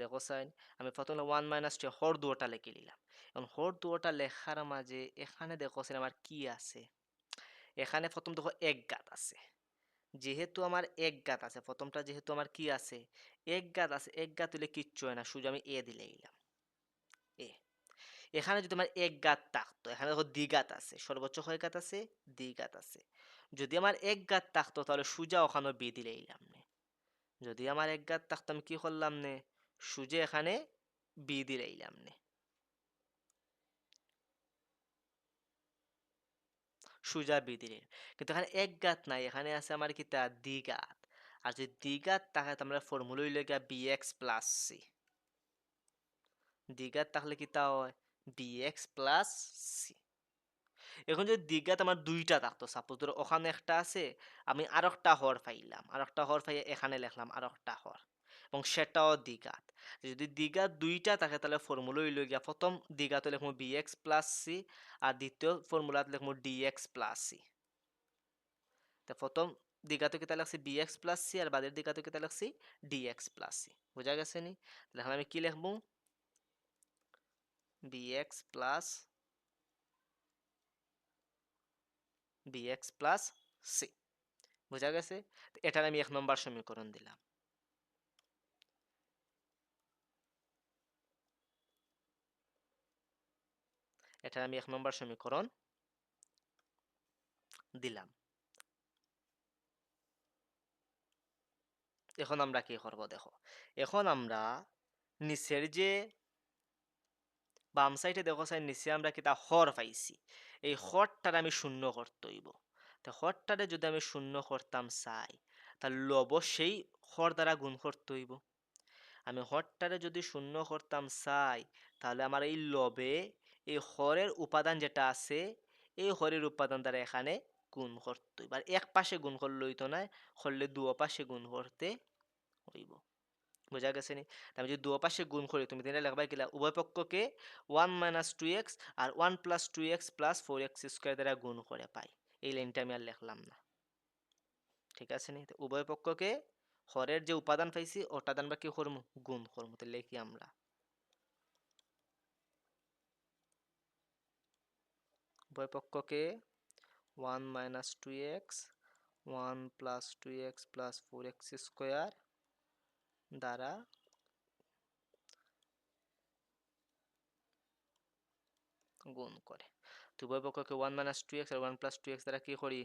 দেখো সাইন, আমি প্রথমে 1 মাইনাস 2 হর দুটা লিখে নিলাম। এখন হর দুটা লেখার মাঝে এখানে দেখো সাইন আমার কি আছে, এখানে প্রথম দেখো এক গাত আছে, যেহেতু আমার এক গাত আছে, প্রথমটা যেহেতু আমার কি আছে, এক গাত আছে, এক গাত হলে কিচ্ছু হয় না, শুধু আমি এ দিলে এলাম, এ এখানে যদি আমার এক ঘাত থাকতো, এখানে দেখো দ্বিঘাত আছে, সর্বোচ্চ কয় ঘাত আছে? দ্বিঘাত আছে। যদি আমার এক ঘাত থাকতো তাহলে সোজা ওখানে বি দিলে এইলাম নে। যদি আমার এক ঘাত থাকতো আমি কি করলাম নে? সোজা এখানে বি দিলে এইলাম নে। সোজা বি দিলে, কিন্তু এখানে এক ঘাত নাই, এখানে আছে আমার কিতা দ্বিঘাত। আর যদি দ্বিঘাত থাকে তো আমরা ফর্মুলা হইল গিয়া বি এক্স প্লাস সি। দ্বিঘাত থাকলে কিতা হয়? B X plus C. এখন যদি দ্বিঘাত আমার দুইটা থাকতো, সাপোজ ধরো ওখানে একটা আছে, আমি আর একটা হর পাইলাম, আর একটা হর পাইয়ে এখানে লিখলাম আর একটা হর, এবং সেটাও দ্বিঘাত। যদি দ্বিঘাত দুইটা থাকে তাহলে ফর্মুলা হইল গিয়া প্রথম দ্বিঘাত লিখবো বি এক্স প্লাস সি, আর দ্বিতীয় ফর্মুলাত লিখবো ডি এক্স প্লাস সি। তো প্রথম দ্বিঘাতে কিতা লাগছে বি এক্স প্লাস সি, আর বাদের দ্বিঘাতে কিতা লাগছে ডি এক্স প্লাস সি। বোঝা গেছে নি? তাহলে এখন আমি কি লিখবো? B X plus C. বোঝা গেছে? এটার আমি 1 নম্বর সমীকরণ দিলাম। এটার আমি 1 নম্বর সমীকরণ দিলাম। এখন আমরা কি করব দেখো। এখন আমরা নিচের যে বাম সাইডে দেখো সাইড নিচে আমরা কিতা হর পাইছি, এই হরটার আমি শূন্য করতে হইব। তো হরটারে যদি আমি শূন্য করতাম চাই, তাহলে অবশ্যই হর দ্বারা গুণ করতে হইব। আমি হরটারে যদি শূন্য করতাম চাই, তাহলে আমার এই লবে এই হরের উপাদান যেটা আছে, এই হরের উপাদান দ্বারা এখানে গুণ করতে হইব। আর এক পাশে গুণ করলে হইতো না, করলে দু পাশে গুণ করতে হইব। বোঝা গেছে নি? আমি যদি দু পাশে গুণ করি, তুমি তিনটা লেখবা কিলা উভয় পক্ষকে 1 - 2x আর 1 + 2x + 4x² দ্বারা গুণ করে পাই। এই লাইনটা আমি আর লিখলাম না। ঠিক আছে নি? তো উভয় পক্ষকে হরের যে উপাদান পাইছি ওটা আমরা কি করবো? গুণ করবো। তো লিখি আমরা উভয় পক্ষকে 1 - 2x 1 + 2x + 4x² দ্বারা গুণ করে। তো উভয় পক্ষকে 1 - 2x আর 1 + 2x দ্বারা কি করি?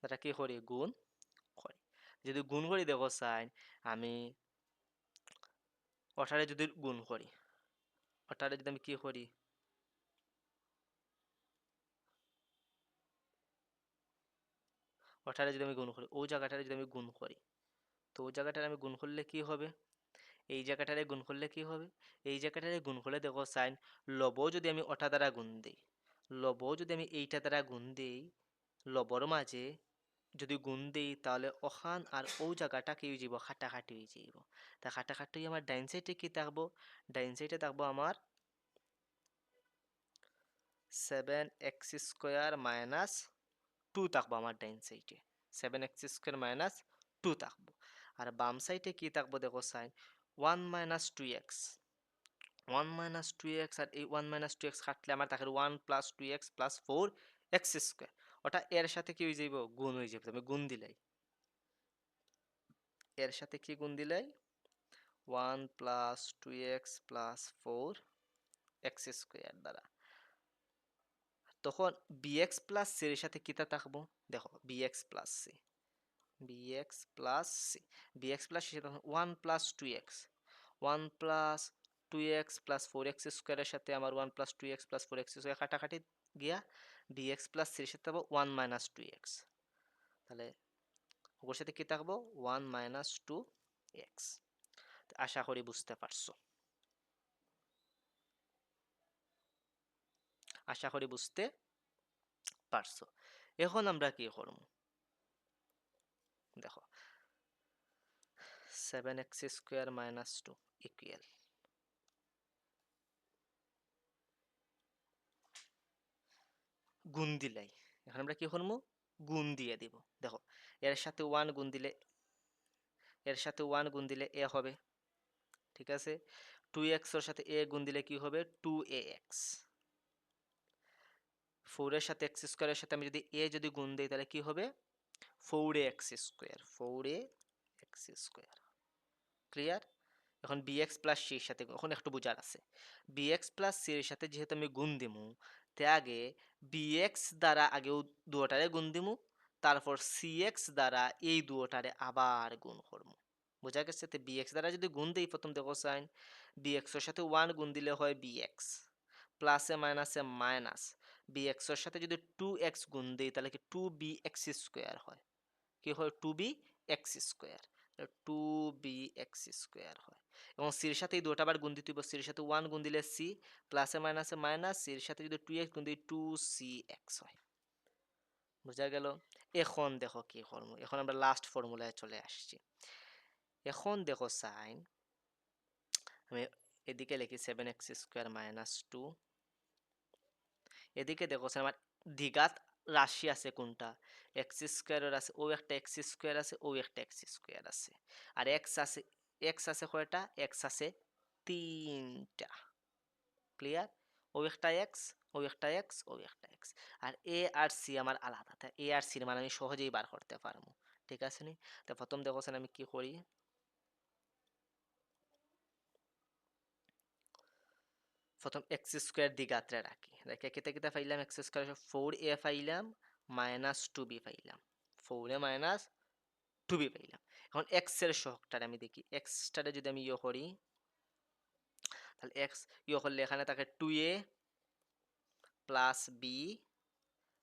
দ্বারা কি করি? গুণ করি। যদি গুণ করি দেখো সাইন, আমি ওটারে যদি গুণ করি, ওটারে যদি আমি কি করি? ওটারে যদি আমি গুণ করি, ও জায়গাটারে যদি আমি গুণ করি, তো ও জায়গাটারে আমি গুণ করলে কি হবে? এই জায়গাটারে গুণ করলে কি হবে? এই জায়গাটারে গুণ করলে দেখো সাইন, লব যদি আমি ওটা দ্বারা গুণ দিই, লব যদি আমি এইটা দ্বারা গুণ দিই, লবর মাঝে যদি গুণ দিই, তাহলে ওখান আর ও জায়গাটা কি হয়ে যাব? খাটাখাটি হয়ে যাব। তা খাটাখাটি আমার ডাইন সাইডে কি থাকবো? ডাইন সাইডে থাকবো আমার 7x² - 2 থাকবো আমার ডাইন সাইডে। 7x² - 2 থাকবো। আর বাম সাইডে কি থাকবো দেখো সাইন, 1 - 2x। 1 - 2x আর এই 1 - 2x কাটলে আমার থাকে 1 + 2x + 4x²। ওটা এর সাথে কি হয়ে যাইব? গুণ হয়ে যাবে। তুমি গুণ দিলাই, এর সাথে কি গুণ দিলাই? 1 + 2x + 4x² দ্বারা। তখন bx প্লাস c এর সাথে কিতা থাকবো? দেখো bx plus c, bx plus c, bx plus c তখন 1 + 2x, 1 + 2x + 4x² এর সাথে আমার 1 + 2x + 4x² কাটাকাটি গিয়া bx প্লাস c এর সাথে পাবো 1 - 2x। তাহলে ওর সাথে কি থাকবো? 1 - 2x। আশা করি বুঝতে পারছো। আশা করি বুঝতে পারছো। এখন আমরা কি করব দেখো, 7x² - 2 ইকুয়াল গুণ দিলাই। এখন আমরা কি করবো? গুণ দিয়ে দিব। দেখো এর সাথে 1 গুণ দিলে, এর সাথে 1 গুণ দিলে এ হবে। ঠিক আছে? 2x এর সাথে এ গুণ দিলে কি হবে? 2ax। 4 এর সাথে x² এর সাথে আমি যদি এ যদি গুণ দিই তাহলে কি হবে? 4x², clear? এখন bx প্লাস c এর সাথে এখন একটু বোঝার আছে, bx প্লাস c এর সাথে যেহেতু আমি গুণ দিমু, তে আগে bx দ্বারা আগেও দুটারে গুণ দিমু, তারপর cx দ্বারা এই দুটারে আবার গুণ করবো। বোঝা গেছে? তো bx দ্বারা যদি গুণ দিই, প্রথম দেখো সাইন, bx এর সাথে 1 গুণ দিলে হয় bx, প্লাসে মাইনাসে মাইনাস, bx এর সাথে যদি 2x গুণ দিই তাহলে কি 2bx² হয়, কি হয় 2bx², 2bx² হয়। এবং c এর সাথে এই দুটো আবার গুণ দিতে হবে, c এর সাথে 1 গুণ দিলে c, প্লাসে মাইনাসে মাইনাস, c এর সাথে যদি 2x গুণ দিই 2cx হয়। বুঝা গেল? এখন দেখো কি করব, এখন আমরা লাস্ট ফর্মুলায় চলে আসছি। এখন দেখো সাইন, আমি এদিকে লিখি 7x² - 2, এদিকে দেখো সাইন আমার দ্বিঘাত রাশি আছে কোনটা, x² আছে, ও একটা x² আছে, ও একটা x² আছে, আর x আছে কয়টা, x আছে 3টা, ক্লিয়ার? ও একটা x, ও একটা x, ও একটা x, R a R c আমার আলাদা, তাই a আর c এর মান আমি সহজেই বার করতে পারবো। ঠিক আছে নি? তো প্রথম দেখো আমি কি করি, প্রথম x² দ্বিঘাতরে রাখি, রেখে কেটে কেটে পাইলাম x² 4a পাইলাম মাইনাস 2b পাইলাম, 4a মাইনাস 2b পাইলাম। এখন x এর সহগটারে আমি দেখি, x টারে যদি আমি ইয়ে করি, তাহলে x ইয়ে করলে এখানে থাকে 2a plus b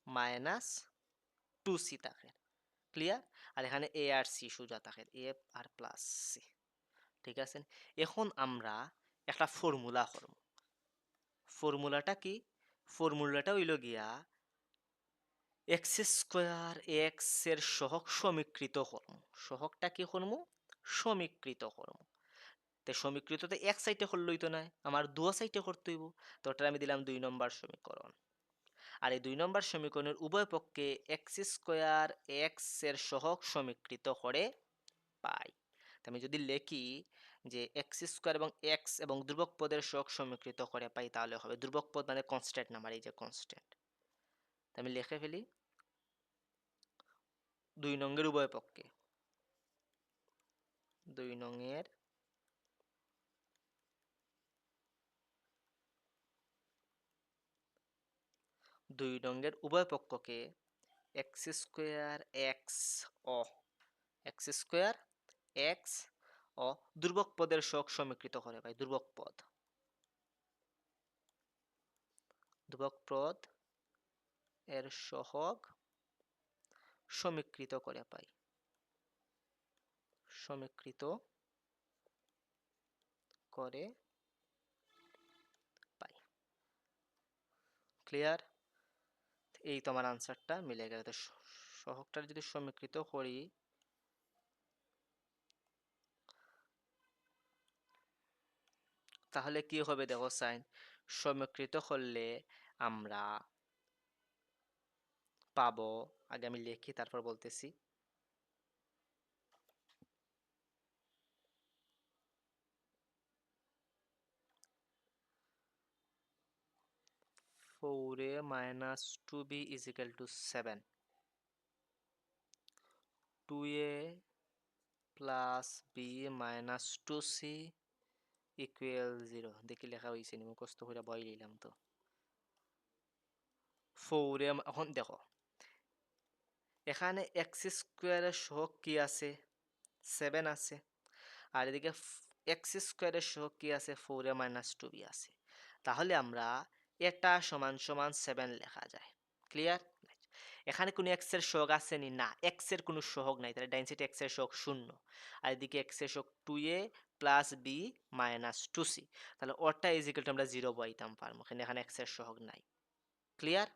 minus 2c থাকে, ক্লিয়ার? আর এখানে a আর c সোজা থাকে, a আর প্লাস c। ঠিক আছে? এখন আমরা একটা ফর্মুলা করব। ফর্মুলাটা কি? ফর্মুলাটা হইল গিয়া x² x এর সহগ সমীকৃত করব। সহগটা কি করব? সমীকৃত করব। তো সমীকৃততে এক সাইডে করলেই তো নয়, আমার দু সাইডে করতে হইব। তো ওটা আমি দিলাম 2 নম্বর সমীকরণ। আর এই 2 নম্বর সমীকরণের উভয় পক্ষে x² x এর সহগ সমীকৃত করে পাই। তো আমি যদি লিখি যে x² এবং x এবং ধ্রুবক পদের সহগ সমীকৃত করে পাই, তাহলে হবে ধ্রুবক পদ মানে কনস্ট্যান্ট নাম্বার, এই যে কনস্ট্যান্ট। তো আমি লিখে ফেলি 2 নংয়ের উভয় পক্ষে, 2 নংয়ের উভয় পক্ষকে x² x ও x² x ও ধ্রুবক পদের সহগ সমীকৃত করে পাই। ধ্রুবক পদ এর সহগ সমীকৃত করে পাই, সমীকৃত করে পাই, ক্লিয়ার? এই তো আমার আনসারটা মিলে গেল। তো সহগটা যদি সমীকৃত করি, তাহলে কি হবে দেখো সাইন, সমীকৃত করলে আমরা পাবো, আগে আমি লিখি তারপর বলতেছি, 4a minus 2b is equal to 7, 2a plus b minus 2c equal 0। দেখি লেখা হয়েছে নি, মুখস্থ করে বই নিলাম তো। 4a, এখন দেখো এখানে x² এর সহগ কি আছে, 7 আছে, আর এদিকে x² এর সহগ কি আছে, 4a minus 2b আছে। তাহলে আমরা এটা সমান সমান 7 লেখা যায়, ক্লিয়ার? এখানে কোনো x এর সহগ আছে নি? না, x এর কোনো সহগ নাই, তাহলে ডাইন সাইডে x এর সহগ 0, আর এদিকে x এর সহগ 2a plus b minus 2c, তাহলে ওটা ইজ ইকুয়াল টু আমরা 0 বসাইতাম পারবো, এখানে x এর সহগ নাই, ক্লিয়ার?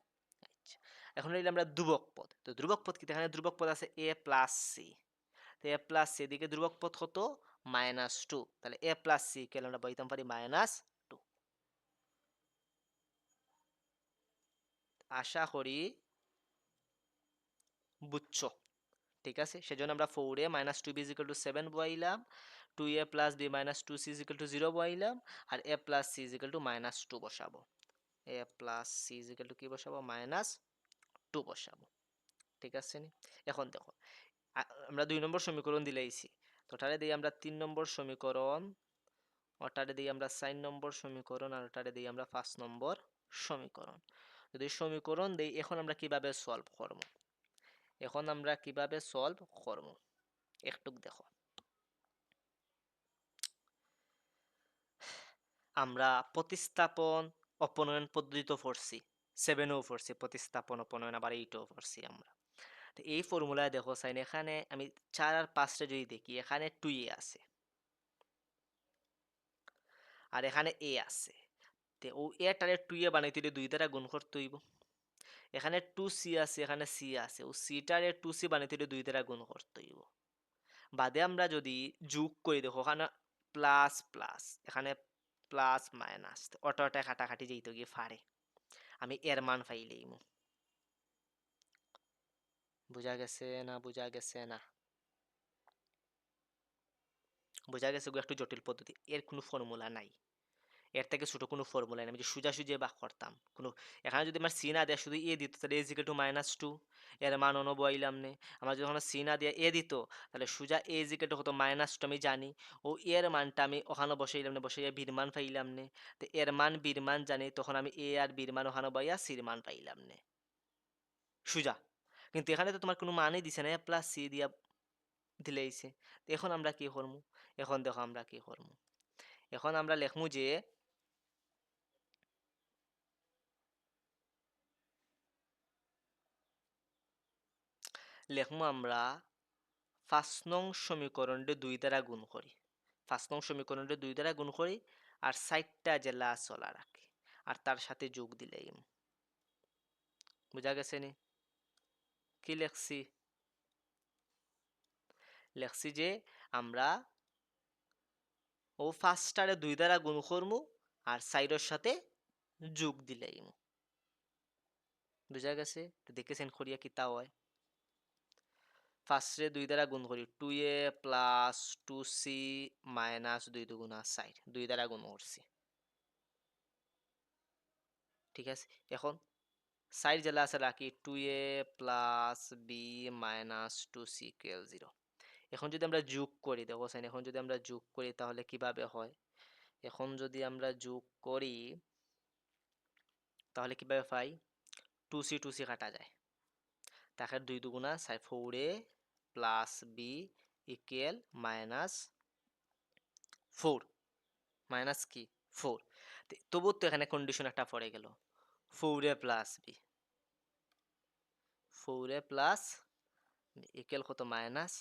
এখন নিলাম আমরা ধ্রুবক পদ। তো ধ্রুবক পদ কি, এখানে ধ্রুবক পদ আছে a প্লাস c, তো a প্লাস c এদিকে ধ্রুবক পদ কত, -2, তাহলে a প্লাস c কে আমরা বসাইতাম পারি -2। আশা করি বুঝছো, ঠিক আছে? সেজন্য আমরা 4a minus 2b is equal to 7 বসাইলাম, 2a plus b minus 2c is equal to 0 বসাইলাম, R a plus c is equal to -2 বসাবো। a plus c is equal to কি বসাবো, -2 বসাবো, ঠিক আছে নি? এখন দেখো আমরা 2 নম্বর সমীকরণ দিলাইছি, তো ওটারে দিয়ে আমরা 3 নম্বর সমীকরণ, ওটারে দিয়ে আমরা 4 নম্বর সমীকরণ, আর ওটারে দিয়ে আমরা 5 নম্বর সমীকরণ। যদি সমীকরণ দেই, এখন আমরা কিভাবে সলভ করব? এখন আমরা কিভাবে সলভ করব একটু দেখো। আমরা প্রতিস্থাপন অপনয়ন পদ্ধতিতে পড়ছি, 7এও পড়ছি প্রতিস্থাপন অপনয়ন, আবার 8এও পড়ছি আমরা। তো এই ফর্মুলায় দেখো সাইন, এখানে আমি 4 আর 5টা যদি দেখি, এখানে 2a আছে আর এখানে a আছে। তে ও এটারে 2a বানাইতে হলে 2 দ্বারা গুণ করতে হইব। এখানে 2c আছে, এখানে c আছে, ও cটারে 2c বানাইতে হলে 2 দ্বারা গুণ করতে হইব। বাদে আমরা যদি যোগ করি, দেখো ওখানে প্লাস প্লাস, এখানে প্লাস মাইনাস, অটোটা কাটাকাটি যেতে গিয়ে ফারে আমি এর মান পাইলেই। বুঝা গেছে না? বুঝা গেছে না? বোঝা গেছে গো, একটু জটিল পদ্ধতি, এর কোনো ফর্মুলা নাই, এর থেকে ছোট কোনো ফর্মুলা নাই। আমি যে সোজাসুজি বাক করতাম কোনো, এখানে যদি আমার সি না দেয় শুধু এ দিত, তাহলে এজ ইকুয়াল টু -2, এর মান বইলাম নে। আমার যদি ওখানে সি না দিয়ে এ দিত, তাহলে সোজা এ ইজ ইকুয়াল টু কত -2 আমি জানি, ও এর মানটা আমি ওখানে বসাইলাম নে, বসাইয়া বির মান পাইলাম নে। তো এর মান বির মান জানি, তখন আমি এ আর বির মান ওখানে বইয়া সির মান পাইলাম নে, সোজা। কিন্তু এখানে তো তোমার কোনো মানই দিছে না, এ প্লাস সি দিয়া দিলেইছে। তো এখন আমরা কি করবো? এখন দেখো আমরা কি করবো, এখন আমরা লেখমু যে লেখমু আমরা 5 নং সমীকরণে 2 দ্বারা গুণ করি, 5 নং সমীকরণে 2 দ্বারা গুণ করি, আর 4টা জেলা চলা রাখি, আর তার সাথে যোগ দিলেই। বুঝা গেছে নি? কি লেখছি? লেখছি যে আমরা ও 5টারে 2 দ্বারা গুণ করমু, আর 4এর সাথে যোগ দিলেই। বুঝা গেছে? তো দেখেছেন করিয়া কি তা হয়। ফার্স্টে 2 দ্বারা গুণ করি, 2a প্লাস 2c মাইনাস 2 দুগুণা 4, 2 দ্বারা গুণ করছি। ঠিক আছে, এখন 4 জেলা আছে রাখি, 2a plus b minus 2c equal 0। এখন যদি আমরা যোগ করি, দেখো সাইন, এখন যদি আমরা যোগ করি তাহলে কিভাবে হয়? এখন যদি আমরা যোগ করি তাহলে কিভাবে পাই? 2c 2c কাটা যায়, তাকে 2 দুগুণা 4, 4a plus b equal minus 4, minus কি 4। তবু তো এখানে কন্ডিশন একটা পড়ে গেল, 4a plus b, 4a plus equal কত মাইনাস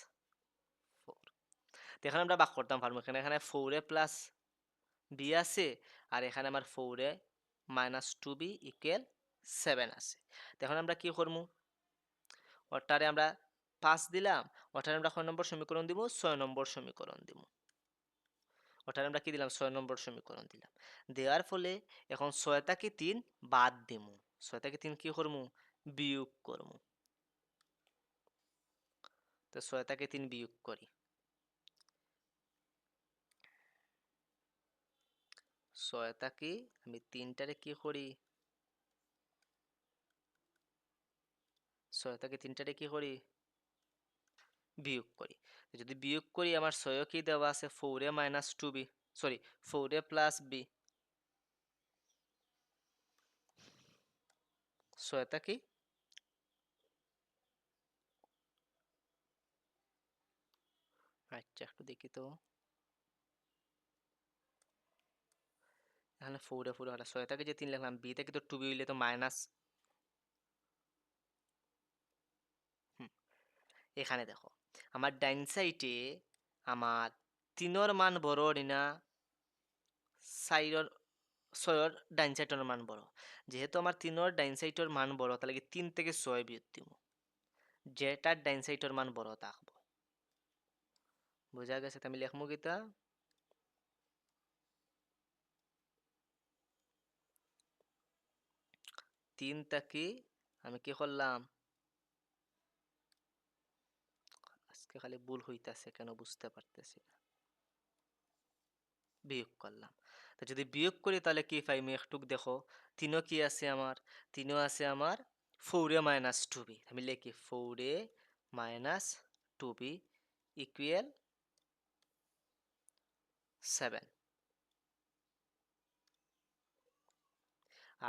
4। তো এখানে আমরা বাক করতাম পারবো, এখানে এখানে 4a প্লাস b আছে, আর এখানে আমার 4a মাইনাস 2b ইকুয়াল 7 আছে। তো এখন আমরা কি করবো, ওটারে আমরা 5 দিলাম, ওটারে আমরা কয় নম্বর সমীকরণ দিব? 6 নম্বর সমীকরণ দিব। ওটারে আমরা কি দিলাম? 6 নম্বর সমীকরণ দিলাম। দেওয়ার ফলে এখন 6 থেকে 3 বাদ দিমু, 6 থেকে 3 কি করমু? বিয়োগ করমু। তো 6 থেকে 3 বিয়োগ করি, 6 থেকে আমি 3টারে কি করি, 6 থেকে 3টারে কি করি? বিয়োগ করি। যদি বিয়োগ করি, আমার 6 কি দেওয়া আছে? 4a minus 2b, sorry 4a plus b, 6 থেকে আচ্ছা একটু দেখি তো, এখানে 4a 4 হলো 6 থেকে যে 3 লিখলাম, b থেকে তো 2b হইলে তো মাইনাস। এখানে দেখো আমার ডাইন সাইডে আমার 3-এর মান বড় না 4-এর, 6-এর ডাইন সাইডের মান বড়? যেহেতু আমার 3-এর ডাইন সাইডের মান বড়, তাহলে কি 3 থেকে 6 বিয়োগ দিব, যেটার ডাইন সাইডের মান বড় থাকবো। বোঝা গেছে? তো আমি লিখবো কিতা, 3 থেকে আমি কি করলাম, আজকে খালি ভুল হইতাছে কেন বুঝতে পারতেছি না, বিয়োগ করলাম। তো যদি বিয়োগ করি তাহলে কি পাই? আমি একটু দেখো, 3 কি আছে আমার? 3 আছে আমার 4a minus 2b আমি লিখি 4a minus 2b equal 7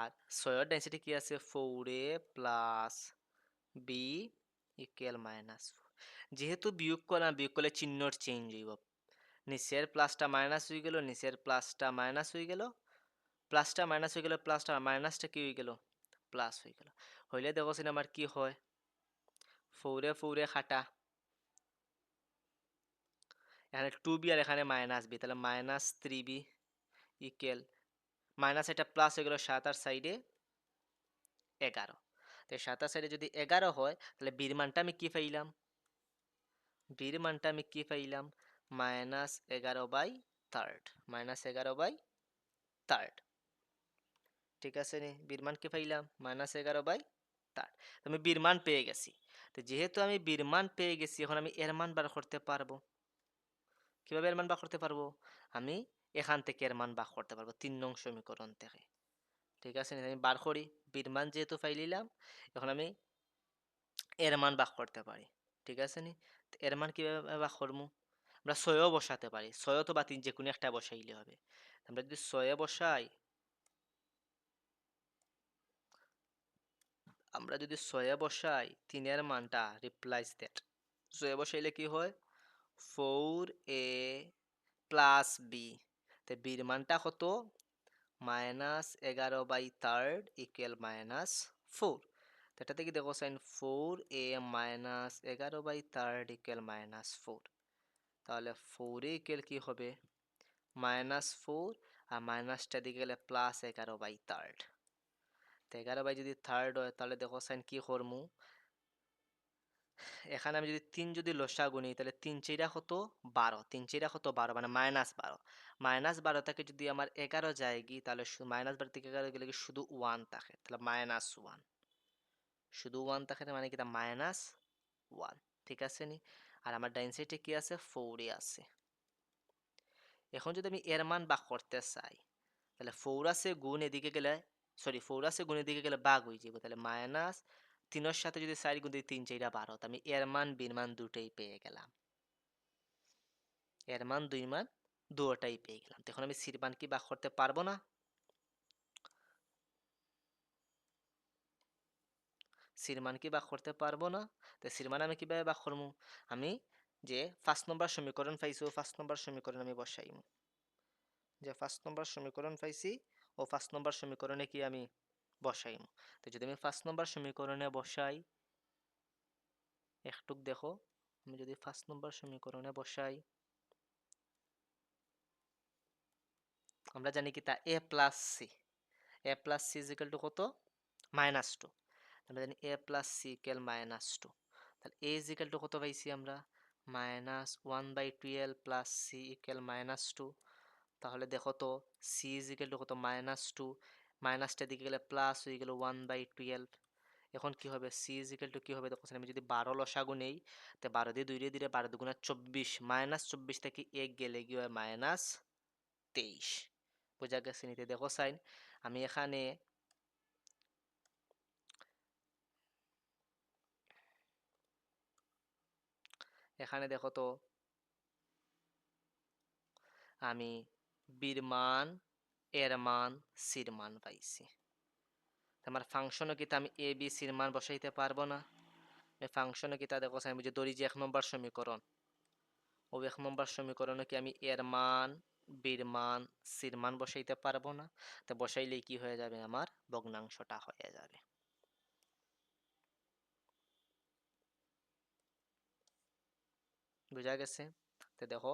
আর 6 এর ডেন্সিটি কি আছে 4a plus b equal minus 4 যেহেতু বিয়োগ করলে চিহ্নর চেঞ্জ হইব নিচের প্লাসটা মাইনাস হয়ে গেল নিচের প্লাসটা মাইনাস হয়ে গেল প্লাসটা মাইনাস হয়ে গেল প্লাসটা মাইনাসটা কি হয়ে গেল প্লাস হয়ে গেল হইলে দেখোছেন আমার কি হয় 4 এ খাটা এখানে 2b আর এখানে মাইনাস বি তাহলে মাইনাস 3b ইকুয়াল মাইনাস এটা প্লাস হয়ে গেল 7 আর সাইডে 11 তো 7 আর সাইডে যদি 11 হয় তাহলে বির মানটা আমি কি পাইলাম বির মানটা আমি কি পাইলাম মাইনাস 11/3 মাইনাস 11/3 ঠিক আছে নি বির মান কি পাইলাম মাইনাস 11/3 আমি বির মান পেয়ে গেছি তো যেহেতু আমি বির মান পেয়ে গেছি এখন আমি এর মান বার করতে পারবো কিভাবে এর মান বার করতে পারবো আমি এখান থেকে এর মান বার করতে পারবো 3 নং সমীকরণ থেকে ঠিক আছে নি আমি বার করি বির মান যেহেতু পাইলিলাম এখন আমি এর মান বার করতে পারি ঠিক আছে নি এর মান কিভাবে বার করবো আমরা 6 বসাতে পারি 6 তো বা 3 যে কোনো একটা বসাইলে হবে আমরা যদি 6 বসাই আমরা যদি 6 বসাই 3 এর মানটা রিপ্লেস দ্যাট 6 বসাইলে কি হয় 4a প্লাস বি তো বির মানটা কত -11/3 ইকুয়াল -4 তো এটা থেকে দেখো সাইন 4a -11/3 ইকুয়াল -4 তাহলে 4a ইকুয়াল কি হবে -4 আর মাইনাসটা দিকে গেলে +11/3 তো 11 যদি থার্ড হয় তাহলে দেখো সাইন কি করমু এখানে আমি যদি 3 যদি লসাগু নিই তাহলে 3 4 কত 12 3 4 কত 12 মানে -12 -12 থেকে যদি আমার 11 যায় কি তাহলে -12 থেকে 11 গেলে কি শুধু 1 থাকে তাহলে -1 শুধু 1 থাকে মানে কি তা -1 ঠিক আছে নি আর আমার ডাইন সাইডে কি আছে 4 এ আছে এখন যদি আমি এর মান ভাগ করতে চাই তাহলে 4 আছে গুণ এদিকে গেলে সরি 4 আছে গুণ এদিকে গেলে ভাগ হয়ে যাবে তাহলে মাইনাস 3 এর সাথে যদি 4 গুণ দিই 3 4 12 তো আমি এর মান বির মান দুটোই পেয়ে গেলাম এর মান দুই মান দুটোটাই পেয়ে গেলাম তখন আমি সির মান কি ভাগ করতে পারবো না সির মান কি ভাগ করতে পারবো না তো সির মান আমি কিভাবে ভাগ করবো আমি যে 5 নম্বর সমীকরণ পাইছি ও 5 নম্বর সমীকরণ আমি বসাইমু যে 5 নম্বর সমীকরণ পাইছি ও 5 নম্বর সমীকরণে কি আমি বসাইমু তো যদি আমি 5 নম্বর সমীকরণে বসাই একটুক দেখো আমি যদি 5 নম্বর সমীকরণে বসাই আমরা জানি কি তা a plus c is equal two কত -2 আমরা জানি a প্লাস c ইকুয়াল -2 তাহলে a ইজ ইকুয়াল টু কত পাইছি আমরা -1/12 প্লাস c ইকুয়াল -2 তাহলে দেখো তো c ইজ ইকুয়াল টু কত -2 মাইনাসটা দিকে গেলে প্লাস হয়ে গেল 1/12 এখন কি হবে c ইজ ইকুয়াল টু কি হবে দেখো আমি যদি 12 লসাগু নেই তো 12 দিয়ে 2 দিয়ে দিলে 12 দুগুণা 24 -24 থেকে 1 গেলে কি হয় -23 বোঝা গেছে নিতে দেখো সাইন আমি এখানে দেখো তো আমি বির মান এর মান সির মান পাইছি আমার ফাংশনও কি আমি এ বি সির মান বসাইতে পারবো না এই ফাংশনও কি তা দেখো আমি যে ধরি যে 1 নম্বর সমীকরণ ও 1 নম্বর সমীকরণে কি আমি এর মান বির মান সির মান বসাইতে পারবো না তো বসাইলেই কি হয়ে যাবে আমার ভগ্নাংশটা হয়ে যাবে বুঝা গেছে তো দেখো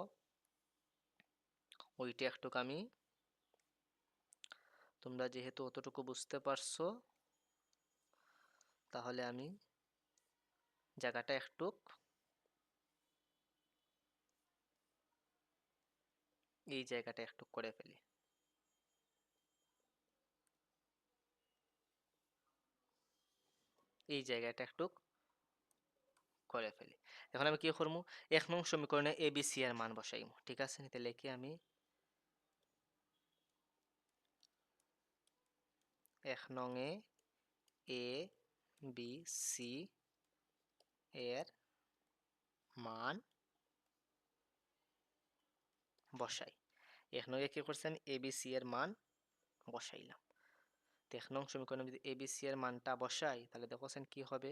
ওইটা একটু আমি তোমরা যেহেতু অতটুকু বুঝতে পারছো তাহলে আমি জায়গাটা একটু এই জায়গাটা একটু করে ফেলি এই জায়গাটা একটু করে ফেলি এখন আমি কি করবো 1 নং সমীকরণে এ বি সি এর মান বসাইমু ঠিক আছে নিতে লিখি আমি 1 নং এ বি সি এর মান বসাই। এখানে কি করছি আমি এ বি সি এর মান বসাইলাম। তো ১ নং সমীকরণে যদি এ বি সি এর মানটা বসাই তাহলে দেখছেন কি হবে।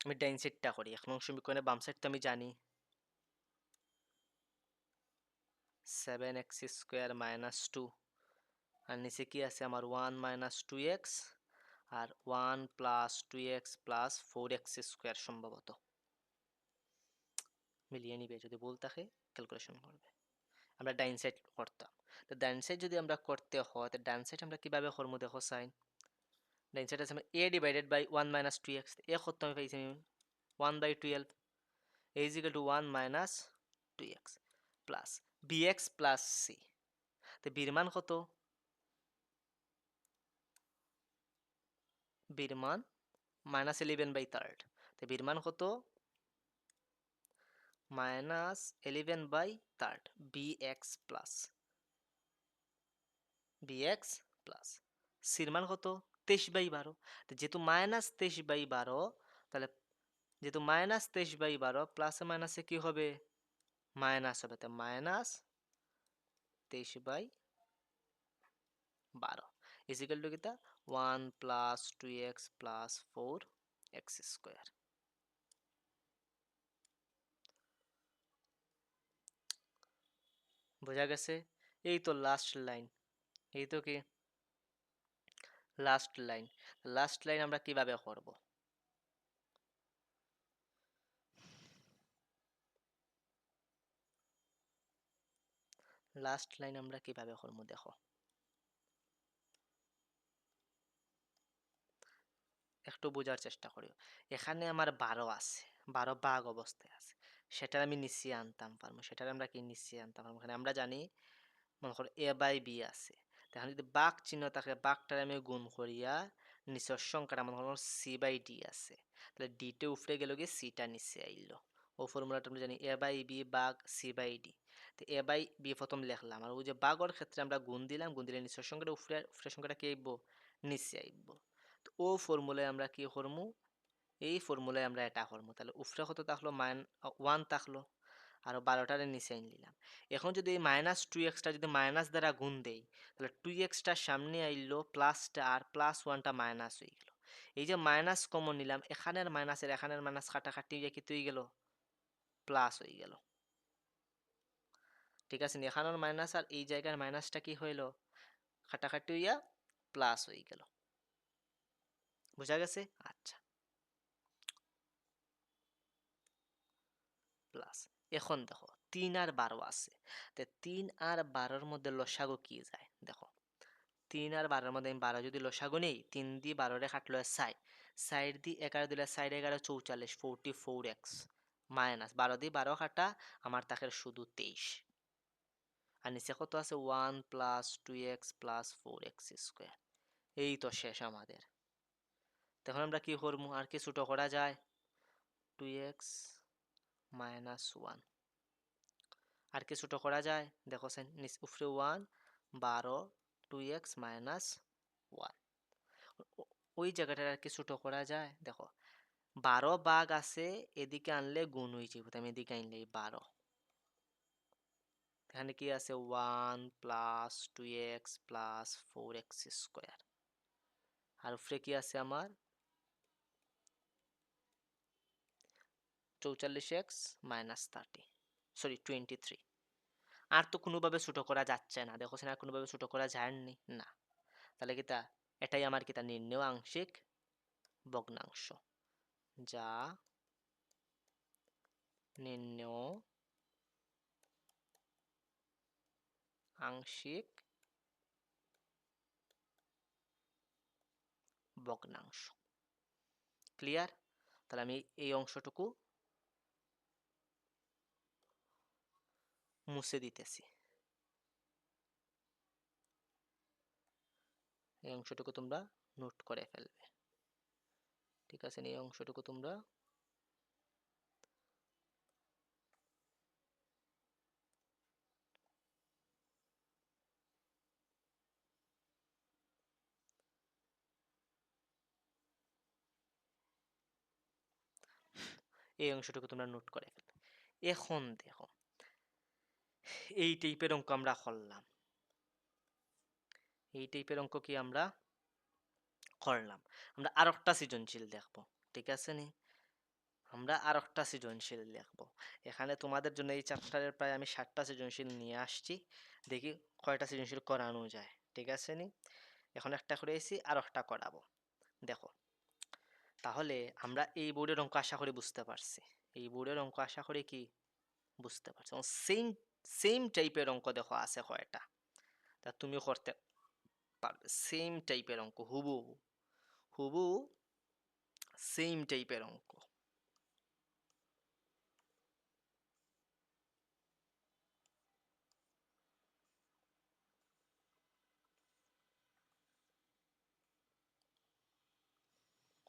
আমি ডাইন সাইডটা করি। ১ নং সমীকরণে বাম সাইড তো আমি জানি 7x² - 2 আর নিচে কি আছে আমার 1 - 2x আর 1 + 2x + 4x² সম্ভবত মিলিয়ে নিবে। যদি ভুল থাকে ক্যালকুলেশন করবে। আমরা ডাইন সাইড করতাম। তো ডাইন সাইড যদি আমরা করতে হয় তো ডান সাইড আমরা কিভাবে করবো দেখো সাইন। ডাইন সাইড আছে a ডিভাইডেড বাই 1 - 2x। এ কত আমি পাইছি 1/12 a is equal to 1 - 2x plus bx plus c। তো বির মান কত? বির মান -11/3। তো বির মান কত? -11/3 bx প্লাস সির মান কত? 23/12। তো যেহেতু -23/12 তাহলে যেহেতু -23/12 প্লাসে মাইনাসে কি হবে? মাইনাস হবে। তো -23/12 ইজ ইকুয়াল টু কিতা 1 + 2x + 4x²। বোঝা গেছে? এই তো লাস্ট লাইন। এই তো কি লাস্ট লাইন। লাস্ট লাইন আমরা কিভাবে করব? লাস্ট লাইন আমরা কিভাবে করব দেখো। একটু বোঝার চেষ্টা করি। এখানে আমার 12 আছে, 12 ভাগ অবস্থায় আছে। সেটার আমি নিচে আনতাম পারবো। সেটার আমরা কি নিচে আনতাম পারবো। এখানে আমরা জানি মনে করো a বাই b আছে। এখন যদি ভাগ চিহ্ন থাকে ভাগটারে আমি গুণ করিয়া নিচের সংখ্যাটা মনে করো c বাই d আছে। তাহলে d তে উপরে গেল গিয়ে c টা নিচে আইলো। ও ফর্মুলাটা আমরা জানি a বাই b ভাগ c বাই d। তো a বাই b প্রথম লিখলাম আর ওই যে ভাগের ক্ষেত্রে আমরা গুণ দিলাম, গুণ দিলে নিচের সংখ্যাটা উপরে সংখ্যাটা কি আইব? নিচে আইব। তো ও ফর্মুলায় আমরা কি করবো? এই ফর্মুলায় আমরা এটা করবো। তাহলে উপরে কত থাকলো? 1 থাকলো আর 12টারে নিচে আইন নিলাম। এখন যদি এই -2x যদি মাইনাস দ্বারা গুণ দেই তাহলে 2x টার সামনে আইলো প্লাসটা আর +1টা মাইনাস হয়ে গেল। এই যে মাইনাস কমন নিলাম এখানের মাইনাসের এখানের মাইনাস কাটাকাটি হয়ে কি হয়ে গেল? প্লাস হয়ে গেল। ঠিক আছে, এখানের মাইনাস আর এই জায়গার মাইনাসটা কি হইলো? কাটাকাটি হইয়া প্লাস হয়ে গেল। বোঝা গেছে? আচ্ছা, প্লাস। এখন দেখো 3 আর 12 আছে। তো 3 আর 12-র মধ্যে লসাগু কি যায় দেখো। 3 আর 12-র মধ্যে আমি 12 যদি লসাগু নেই 3 দিয়ে 12-রে কাটলো 6, 6 দিয়ে 11 দিলে 6 11 44 44x মাইনাস 12 দিয়ে 12 কাটা আমার থাকে শুধু 23। আর নিচে কত আছে? 1 + 2x + 4x²। এই তো শেষ আমাদের। তখন আমরা কি করবো? আর কি ছোট করা যায়? 2x - 1 আর কি ছোট করা যায় দেখো। উপরে 1 12 2x - 1 ওই জায়গাটার আর কি ছোট করা যায় দেখো। 12 ভাগ আছে এদিকে আনলে গুণ হয়ে যাবে। আমি এদিকে আনলে 12। এখানে কি আছে? 1 + 2x + 4x² আর উপরে কি আছে আমার? 44x - 30 sorry 23। আর তো কোনোভাবে ছোট করা যাচ্ছে না দেখো। আর কোনোভাবে ছোট করা যায়নি না। তাহলে কিতা এটাই আমার কিতা নির্ণেয় আংশিক ভগ্নাংশ, যা নির্ণেয় আংশিক ভগ্নাংশ। ক্লিয়ার? তাহলে আমি এই অংশটুকু মুছে দিতেছি। এই অংশটুকু তোমরা নোট করে ফেলবে। ঠিক আছে, এই অংশটুকু তোমরা এই অংশটুকু তোমরা নোট করে ফেলো। এখন দেখো, এই টাইপের অঙ্ক আমরা করলাম, এই টাইপের অঙ্ক কি আমরা করলাম। আমরা আর একটা সৃজনশীল দেখবো, ঠিক আছে নি? আমরা আর একটা সৃজনশীল দেখবো। এখানে তোমাদের জন্য এই চ্যাপ্টারের প্রায় আমি 7টা সৃজনশীল নিয়ে আসছি, দেখি কয়টা সৃজনশীল করানো যায়, ঠিক আছে নি? এখন একটা করে এসেছি, আর একটা করাবো। দেখো, তাহলে আমরা এই বোর্ডের অঙ্ক আশা করি বুঝতে পারছি। এই বোর্ডের অঙ্ক আশা করি কি বুঝতে পারছো। সেম সেম টাইপের অঙ্ক দেখো আছে কয়টা, তা তুমি করতে পারবে। সেম টাইপের অঙ্ক, হুবু হুবু সেম টাইপের অঙ্ক।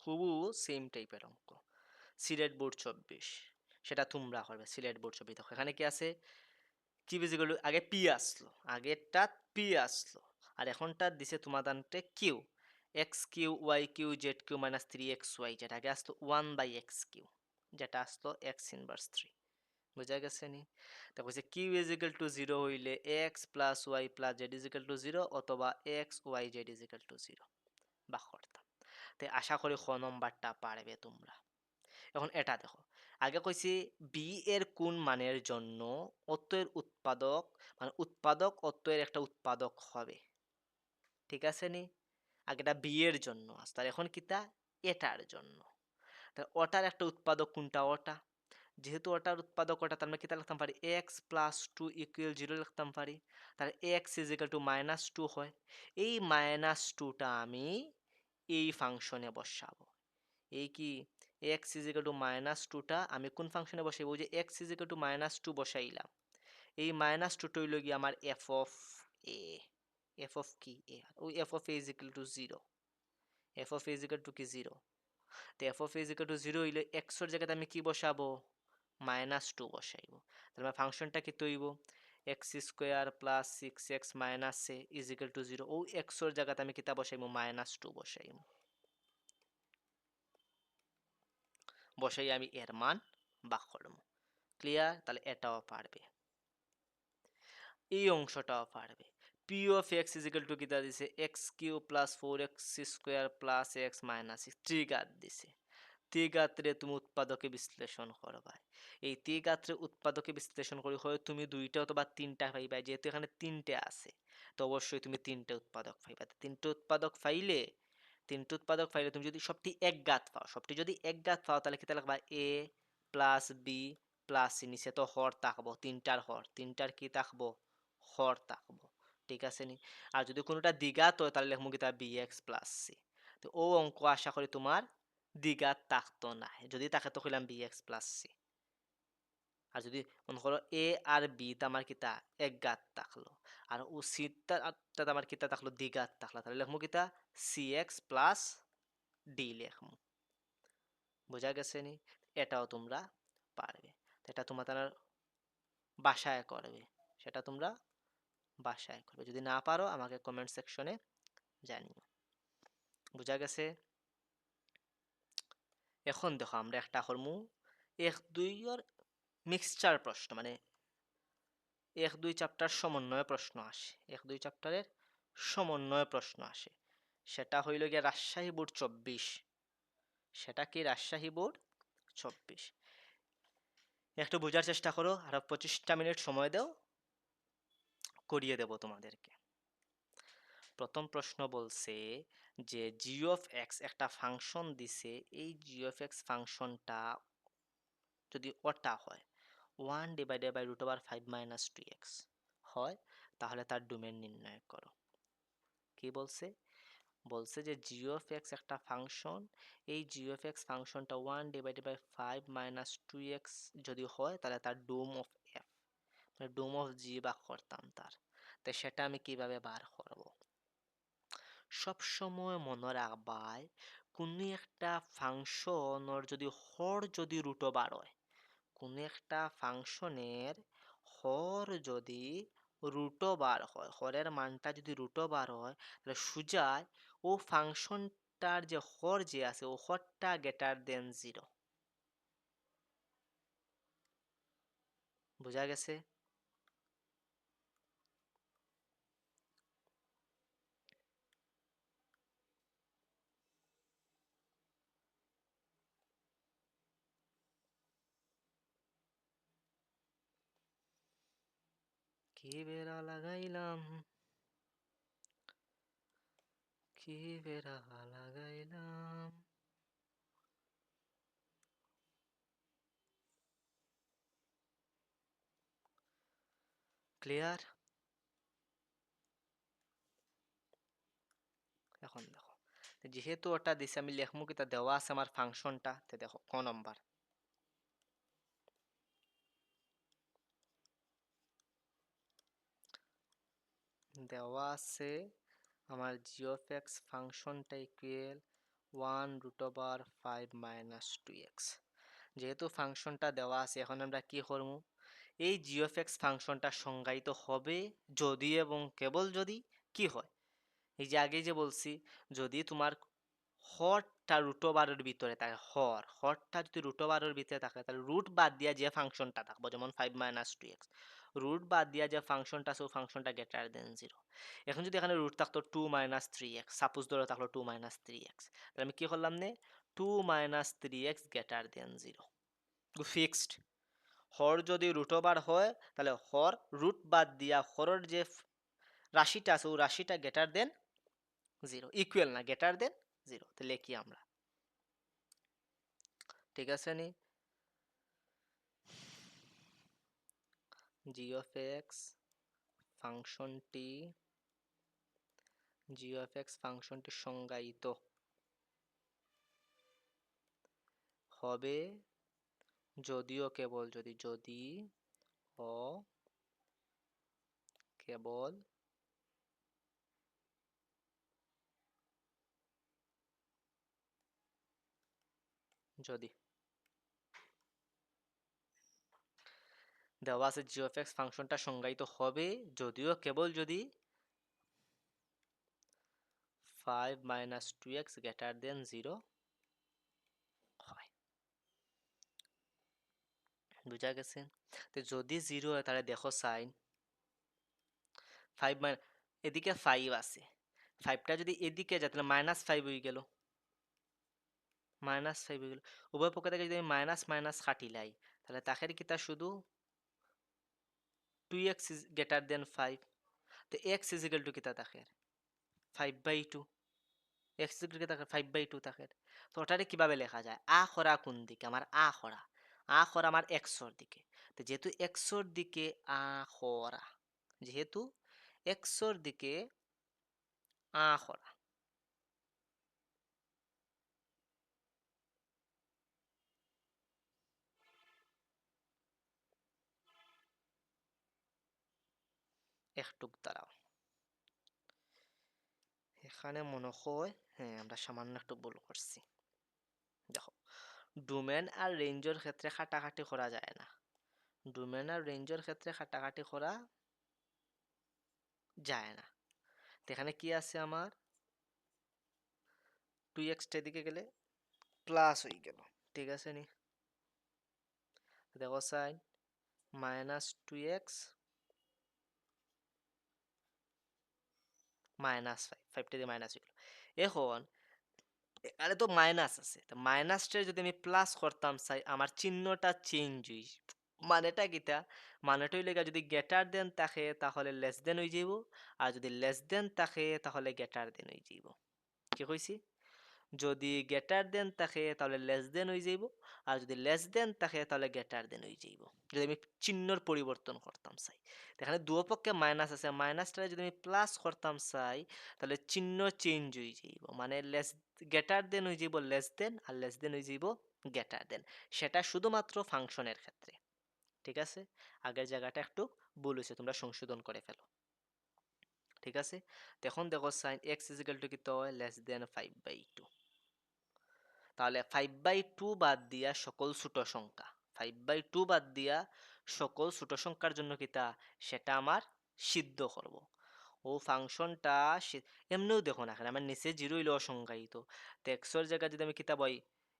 হুবু সেম টাইপের অঙ্ক। সিলেট বোর্ড 24, সেটা তোমরা করবে। সিলেট বোর্ড 24 দেখো এখানে কি আছে, কি বেজিগুলো আগে পি আসলো, আগেরটা পি আসলো, আর এখনটা দিছে তোমাদানতে cube, X cube Y cube Z cube minus 3xy, যেটা আগে আসতো 1/x কিউ, যেটা আসলো এক্স ইনভার্স 3। বুঝা গেছে নি? দেখো যে কিউ ইজ ইকাল টু 0 হইলে X plus Y plus Z is equal to 0, অথবা X Y Z is equal to 0 বা করতাম। তাই আশা করি খ নম্বরটা পারবে তোমরা। এখন এটা দেখো, আগে কইছি বি এর কোন মানের জন্য অত্যয়ের উৎপাদক, মানে উৎপাদক অত্যয়ের একটা উৎপাদক হবে, ঠিক আছে নি? আগেটা বি এর জন্য আসতো, আর এখন কিতা এটার জন্য। তাহলে ওটার একটা উৎপাদক কোনটা, ওটা, যেহেতু ওটার উৎপাদক ওটা, তার মানে কিতা লিখতাম পারি এক্স প্লাস টু ইকুয়াল 0 লিখতাম পারি। তাহলে এক্স ইজ ইকাল টু -2 হয়। এই -2টা আমি এই ফাংশনে বসাবো। এই কি এক্স ইজ ইকাল টু -2টা আমি কোন ফাংশনে বসাইব, যে এক্স ইজ ইকাল টু -2 বসাইলাম। এই -2টা হইল গিয়ে আমার F of A. F of কি এ, ওই F of A is equal to 0। F of A is equal two কি 0, তো F of A is equal to 0 হইলে এক্স এর জায়গাতে আমি কি বসাবো, -2 বসাইব। তাহলে ফাংশনটা কি তৈব, X square plus 6x minus A is equal to 0। ও এক্স এর জায়গাতে আমি কিতা বসাইব, -2 বসাইব। বসাই আমি এর মান বাক করব। ক্লিয়ার? তাহলে এটাও পারবে, এই অংশটাও পারবে। P of x is equal to কিতা দিছে, X cube plus 4x square plus X minus 6 ত্রিঘাত দিছে। ত্রিঘাত্রে তুমি উৎপাদকে বিশ্লেষণ করবা। এই ত্রিঘাত্রে উৎপাদকে বিশ্লেষণ করি হয় তুমি 2টা অথবা 3টা পাইবা, যেহেতু এখানে 3টে আছে তো অবশ্যই তুমি 3টে উৎপাদক পাইবা। 3টে উৎপাদক পাইলে, 3টে উৎপাদক পাইলে তুমি যদি সবটি এক ঘাত পাও, সবটি যদি এক ঘাত পাও তাহলে কিতা লিখবা, এ প্লাস বি প্লাস সি, নিচে তো হর থাকবো, 3টার হর, 3টার কি থাকবো, হর থাকবো, ঠিক আছে নি? আর যদি কোনোটা দ্বিঘাত হয় তাহলে লিখবো কিতা, বি এক্স প্লাস সি। তো ও অঙ্ক আশা করি তোমার দ্বিঘাত থাকতো না, যদি থাকে তো কইলাম বি এক্স প্লাস সি। আর যদি মনে করো এ আর বি আমার কিতা এক ঘাত থাকলো, আর ও সিটা আমার কিতা থাকলো, দ্বিঘাত থাকলো, তাহলে লিখবো কিতা, সি এক্স প্লাস ডি লিখবো। বোঝা গেছে নি? এটাও তোমরা পারবে। এটা তোমরা তার বাসায় করবে, সেটা তোমরা বাসায় করবে। যদি না পারো আমাকে কমেন্ট সেকশনে জানিও। বোঝা গেছে? এখন দেখো আমরা একটা করমু 1-2 মিক্সচার প্রশ্ন, মানে 1-2 চ্যাপ্টার সমন্বয় প্রশ্ন আসে, 1-2 চ্যাপ্টারের সমন্বয় প্রশ্ন আসে। সেটা হইল গিয়ে রাজশাহী বোর্ড 24। সেটা কি রাজশাহী বোর্ড 24। একটু বোঝার চেষ্টা করো, আরো 25টা মিনিট সময় দাও, করিয়ে দেব তোমাদেরকে। প্রথম প্রশ্ন বলছে যে জি অফ এক্স একটা ফাংশন দিছে, এই জি অফ এক্স ফাংশনটা যদি ওটা হয় 1/√5 - 2x হয়, তাহলে তার ডোমেন নির্ণয় করো। কি বলছে? বলছে যে জি অফ এক্স একটা ফাংশন, এই জি অফ এক্স ফাংশনটা 1/5 - 2x যদি হয় তাহলে তার ডোম অফ এফ, মানে ডোম অফ জি বা করতাম তার। তাই সেটা আমি কিভাবে বার করব? সবসময় মনে রাখবাই, কোনো একটা ফাংশনের যদি হর যদি রুট হয়, কোনো একটা ফাংশনের হর যদি রুট হয়, হরের মানটা যদি রুট হয়, তাহলে সুজায় ও ফাংশনটার যে হর যে আছে ও হরটা গ্রেটার দেন 0। বোঝা গেছে? কি বেড়া লাগাইলাম, কি বেড়া লাগাইলাম। ক্লিয়ার? এখন দেখো, যেহেতু ওটা দিছে আমি লেখমু কিতা দেওয়া আছে আমার ফাংশনটা, তে দেখো ক নম্বর দেওয়া আছে আমার জি অফ এক্স ফাংশনটা ইকুয়াল 1√5 - 2x। যেহেতু ফাংশনটা দেওয়া আছে, এখন আমরা কি করব, এই জি অফ এক্স ফাংশনটা সংজ্ঞায়িত হবে যদি এবং কেবল যদি কি হয়, এই যে আগেই যে বলছি, যদি তোমার হরটা √12 ভিতরে থাকে, হরটা যদি √12 ভিতরে থাকে, তাহলে রুট বাদ দিয়া যে ফাংশনটা থাকবো, যেমন 5 - 2x, রুট বাদ দিয়া যে ফাংশনটা আছে, ও ফাংশনটা গ্রেটার দেন 0। এখন যদি এখানে রুট থাকতো 2 - 3x, সাপোজ ধরো থাকলো 2 - 3x, তাহলে আমি কি করলাম নে, 2 - 3x গ্রেটার দেন 0, ফিক্সড। হর যদি √ওভার হয়, তাহলে হর রুট বাদ দিয়া হরের যে রাশিটা আছে, ও রাশিটা গ্রেটার দেন 0, ইকুয়াল না, গ্রেটার দেন 0, তাহলে কি আমরা, ঠিক আছে নি? জি অফ এক্স ফাংশনটি সংজ্ঞায়িত হবে যদিও কেবল যদি ও কেবল যদি দেওয়া আছে জি অফ এক্স ফাংশনটা সংজ্ঞায়িত হবে যদিও কেবল যদি 5 - 2x গ্রেটার দেন 0 হয়। বুঝা গেছে? তো যদি 0 হয়, তাহলে দেখো সাইন 5 এদিকে 5 আছে, 5টা যদি এদিকে যায় তাহলে -5 হয়ে গেল, -5 হয়ে গেল। উভয় পক্ষ থেকে যদি মাইনাস মাইনাস কাটিলাই, তাহলে তাকের কিতা শুধু 2x ইজ গ্রেটার দেন 5, তো x ইজ ইকুয়াল টু কিতা থাকে 5/2, x ইজ ইকুয়াল টু 5/2 থাকে। তো ওটারে কিভাবে লেখা যায়, আ খরা কোন দিকে, আমার আ খরা আমার x এর দিকে, তো যেহেতু x এর দিকে আ খরা, যেহেতু x এর দিকে আ খরা, একটুক দাঁড়াও, এখানে মনে হয় হ্যাঁ আমরা সামান্য একটু ভুল করছি। দেখো, ডোমেন আর রেঞ্জের ক্ষেত্রে খাটাখাটি করা যায় না, ডোমেন আর রেঞ্জের ক্ষেত্রে খাটাখাটি করা যায় না। তো এখানে কি আছে আমার, 2x এদিকে গেলে প্লাস হয়ে গেল, ঠিক আছে নি? দেখো সাইন -2x -5টা দিয়ে মাইনাস হয়ে গেল। এখন এখানে তো মাইনাস আছে, তো মাইনাসটা যদি আমি প্লাস করতাম চাই, আমার চিহ্নটা চেঞ্জ হই, মানেটা কিটা, মানেটা হইলে গিয়া যদি গ্রেটার দেন থাকে তাহলে লেস দেন হয়ে যাইব, আর যদি লেস দেন থাকে তাহলে গ্রেটার দেন হয়ে যাইব। কি কইছি, যদি গ্রেটার দেন থাকে তাহলে লেস দেন হয়ে যাইব, আর যদি লেস দেন থাকে তাহলে গ্রেটার দেন হয়ে যাইব, যদি আমি চিহ্নর পরিবর্তন করতাম চাই। এখানে দুপক্ষে মাইনাস আছে, মাইনাসটা যদি আমি প্লাস করতাম চাই, তাহলে চিহ্ন চেঞ্জ হয়ে যাইব, মানে লেস গ্রেটার দেন হয়ে যাইব লেস দেন, আর লেস দেন হয়ে যাইব গ্রেটার দেন। সেটা শুধুমাত্র ফাংশনের ক্ষেত্রে, ঠিক আছে? আগের জায়গাটা একটু ভুল হয়েছে, তোমরা সংশোধন করে ফেলো, ঠিক আছে? তো এখন দেখো সাইন এক্স ইজিক্যাল টু কি, তো লেস দেন 5/2, তাহলে 5/2 বাদ দিয়া সকল ছোট সংখ্যা, 5/2 বাদ দিয়া সকল ছোট সংখ্যার জন্য কিতা, সেটা আমার সিদ্ধ করব। ও ফাংশনটা এমনিও দেখো না, এখানে আমার নিচে 0 হইলে অসংজ্ঞায়িত, তো এক্সর জায়গায় যদি আমি কিতা পাই,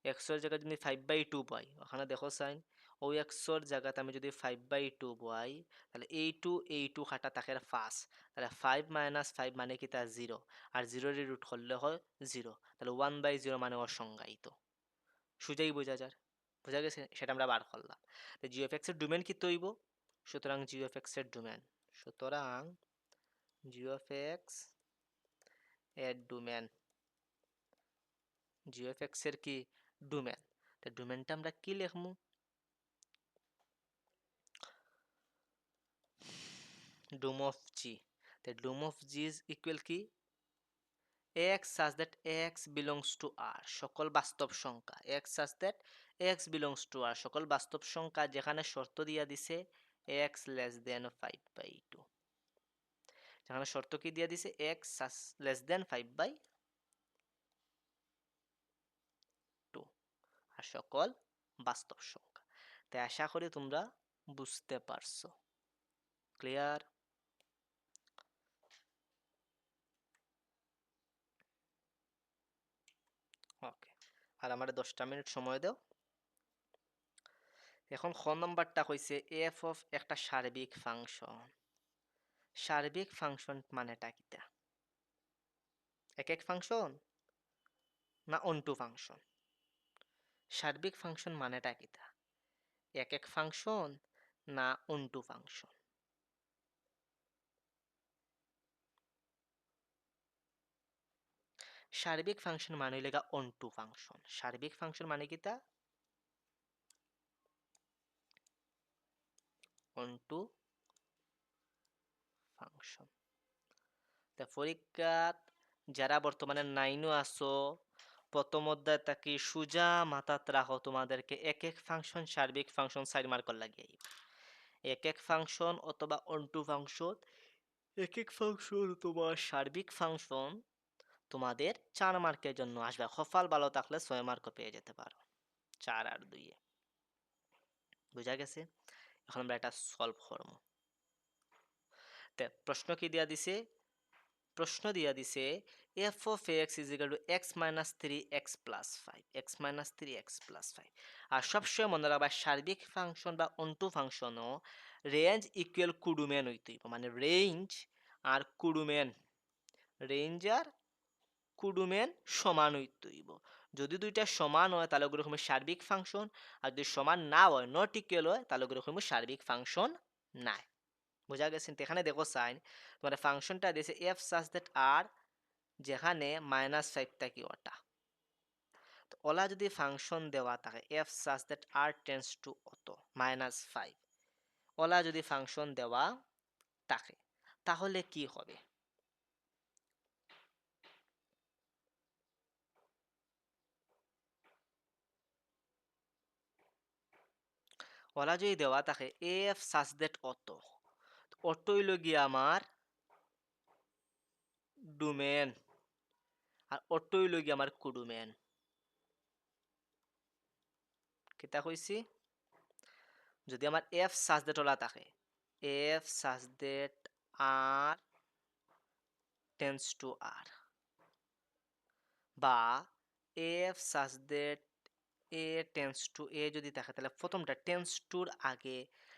এক্সর জায়গায় যদি 5/2 পাই, ওখানে দেখো সাইন ও এক্সর জায়গাতে আমি যদি 5/2 বই তাহলে এই টু খাটা থাকে 5, তাহলে 5 - 5 মানে কি তা 0, আর 0 রুট করলে হয় 0, তাহলে 1/0 মানে অসংজ্ঞায়িত। সোজাই বোঝা যায়, বোঝা গেছে? সেটা আমরা বার করলাম। তো জি অফ এক্স এর ডোমেন কি তৈব? সুতরাং জি অফ এক্স এর ডোমেন, সুতরাং জি অফ এক্স এর ডোমেন, জি অফ এক্স এর কি ডোমেন, তো ডোমেনটা আমরা কি লিখবো? ডোম অফ জি, তো ডোম অফ জি ইজ ইকুয়াল কি x such that x belongs to r, সকল বাস্তব সংখ্যা x such that x belongs to r, সকল বাস্তব সংখ্যা যেখানে শর্ত দিয়া দিছে x less than 5/2, যেখানে শর্ত কি দিয়া দিছে x less than 5/2 আর সকল বাস্তব সংখ্যা। তাই আশা করি তোমরা বুঝতে পারছো। ক্লিয়ার? ওকে, আর আমার 10টা মিনিট সময় দাও। এখন খ নম্বরটা কইছে এফ অফ একটা সার্বিক ফাংশন। সার্বিক ফাংশন মানেটা কিটা? এক এক ফাংশন না অন্টু ফাংশন? সার্বিক ফাংশন মানেটা কিটা? এক এক ফাংশন না অন্টু ফাংশন? সার্বিক ফাংশন মানে হইলে অন্টু ফাংশন। সার্বিক ফাংশন মানে কিটা? Onto function. তা পরীক্ষাত যারা বর্তমানে 9ও আসো, প্রথম অধ্যায় থাকি সুজা মাথাত রাখো, তোমাদেরকে এক এক ফাংশন সার্বিক ফাংশন 4 মার্কর লাগিয়ে এক এক ফাংশন অথবা অন্টু ফাংশন, এক এক ফাংশন তোমার সার্বিক ফাংশন তোমাদের 4 মার্কের জন্য আসবে। কপাল ভালো থাকলে 6 মার্কও পেয়ে যেতে পারো, 4 আর 2 এ। বুঝা গেছে? এখন আমরা এটা সলভ করব। প্রশ্ন কি দিয়া দিছে? প্রশ্ন দিয়া দিছে F of x is equal to x minus three x plus five, x minus three x plus five. আর সবসময় মনে রাখবা সার্বিক ফাংশন বা অন্টু ফাংশনও রেঞ্জ ইকুয়াল কুডুমেন হইতে হইব, মানে রেঞ্জ আর কুডুমেন, রেঞ্জ আর কুডুমেন সমান হইতে হইব। যদি দুইটা সমান হয় তাহলে ওগুলো রকমের সার্বিক ফাংশন, আর যদি সমান না হয় নট ইকুয়াল হয় তাহলে ওগুলো রকমের সার্বিক ফাংশন নাই। বোঝা গেছে? এখানে দেখো সাইন, তোমার ফাংশনটা দিয়েছে এফ সাচ দ্যাট আর, যেখানে -5 থাকি ওটা, তো ওলা যদি ফাংশন দেওয়া থাকে F such that R tends to অত -5, ওলা যদি ফাংশন দেওয়া থাকে তাহলে কি হবে? ওলা যদি দেওয়া থাকে এফ সাচ দ্যাট অত, অত হইল গিয়ে আমার ডোমেন, আর অত হইল গিয়ে আমার কুডোমেন। কিতা কইছি? যদি আমার এফ সাচ দ্যাট ওলা থাকে, F such that R tends to R, বা f such that A tends to A যদি থাকে, তাহলে প্রথমটা টেন্স টুর আগে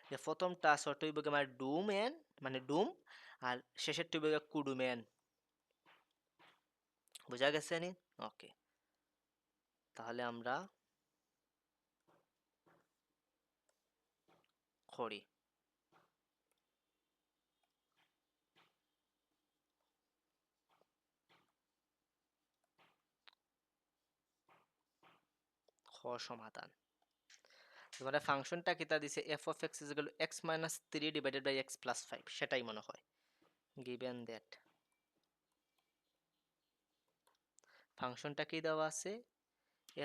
যে প্রথমটা শর্ট হইব আমার ডুমেন মানে ডুম, আর শেষের টুইব কুডুমেন। বোঝা গেছে নি? ওকে, তাহলে আমরা করি। খ সমাধান। তোমাদের ফাংশনটা কিতা দিছে F of x is equal to x minus three divided by X plus five, সেটাই মনে হয়। গিভেন দ্যাট ফাংশনটা কি দেওয়া আছে,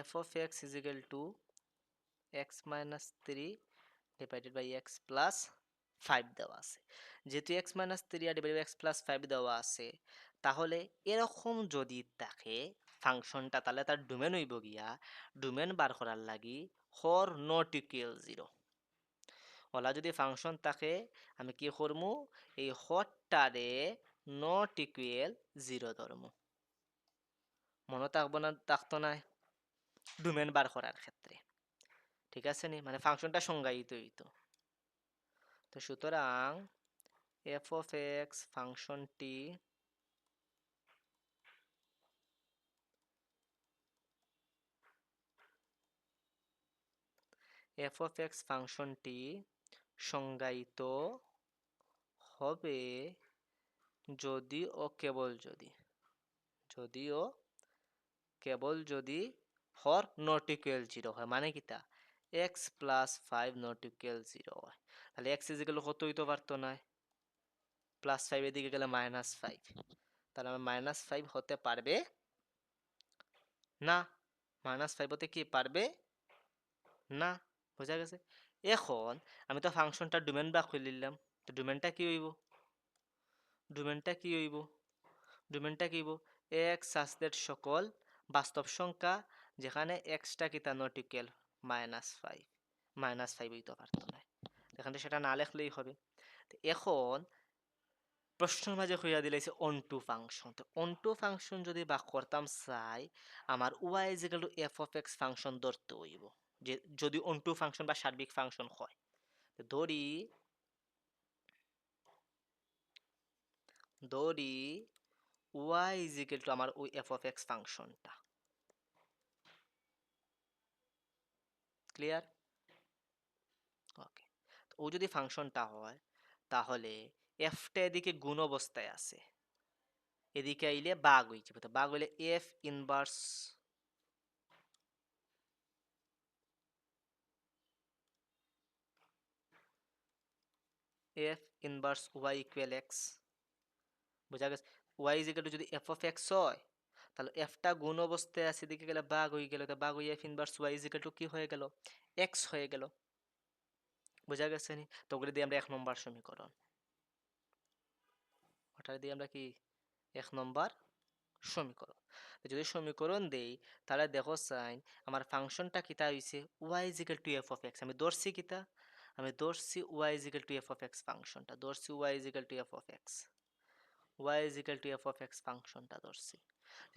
F of x is equal to x minus three divided by X plus five দেওয়া আছে। যেহেতু এক্স মাইনাস থ্রি আর divided by X plus five দেওয়া আছে, তাহলে এরকম যদি থাকে ফাংশনটা, তাহলে তার ডোমেন হইব গিয়া, ডোমেন বার করার লাগি হর নট ইকুয়াল জিরো। ওলা যদি ফাংশন থাকে আমি কি করবো, এই হরটারে নট ইকুয়াল জিরো ধরবো। মনে থাকবো না? থাকতো না ডোমেন বার করার ক্ষেত্রে? ঠিক আছে নি, মানে ফাংশনটা সংজ্ঞায়িত হইতো। তো সুতরাং এফ অফ এক্স ফাংশনটি এফ অফ এক্স ফাংশনটি সংজ্ঞায়িত হবে যদি ও কেবল যদি, যদিও কেবল যদি হর নট ইকুয়াল 0 হয়, মানে কিতা এক্স প্লাস 5 নট ইকুয়াল 0 হয়, তাহলে এক্স ইজিক্যাল কত হইতে পারতো না, প্লাস 5 এদিকে গেলে -5, তাহলে আমার -5 হতে পারবে না, -5 হতে কি পারবে না, বোঝা গেছে। এখন আমি তো ফাংশনটা ডোমেন বা খুলে নিলাম, তো ডোমেনটা কি হইব, ডোমেনটা কি হইব, ডোমেনটা কি হইব এক্স সাসদের সকল বাস্তব সংখ্যা যেখানে এক্সটা কিতা নট ইকুয়াল -5, -5 হইতে পারতো না, এখানে সেটা না লেখলেই হবে। এখন প্রশ্নের মাঝে হইয়া দিলাইছে অন টু ফাংশন, তো অন টু ফাংশন যদি বাক করতাম চাই আমার Y is equal to F of X function ধরতে হইব, যে যদি অন টু ফাংশন বা সার্বিক ফাংশন হয়, ধরি ধরি ওয়াই ইজিক্যাল টু আমার ওই এফ অফ এক্স ফাংশনটা, ক্লিয়ার, ওকে। ও যদি ফাংশনটা হয় তাহলে এফটা এদিকে গুণ অবস্থায় আছে, এদিকে আইলে বাঘ হয়ে যাবে, তো বাঘ হইলে F inverse Y equal X, বোঝা গেছে। ওয়াই ইজিক্যাল টু যদি এফ অফ এক্স হয় তাহলে এফটা গুণ অবস্থায় আছে, এদিকে গেলে বাঘ হয়ে গেল, তো বাঘ হয়ে F inverse Y is equal to কি হয়ে গেল, এক্স হয়ে গেল, বোঝা গেছে নি। তো ওগুলো দিয়ে আমরা 1 নম্বর সমীকরণ, ওটা দিয়ে আমরা কি 1 নম্বর সমীকরণ। যদি সমীকরণ দেই তাহলে দেখো সাইন আমার ফাংশনটা কিতা হইছে Y is equal to F of X, আমি ধরছি কিতা, আমি ধরছি Y is equal to F of X ফাংশনটা ধরছি, Y is equal to F of X, Y is equal to F of X ফাংশনটা ধরছি।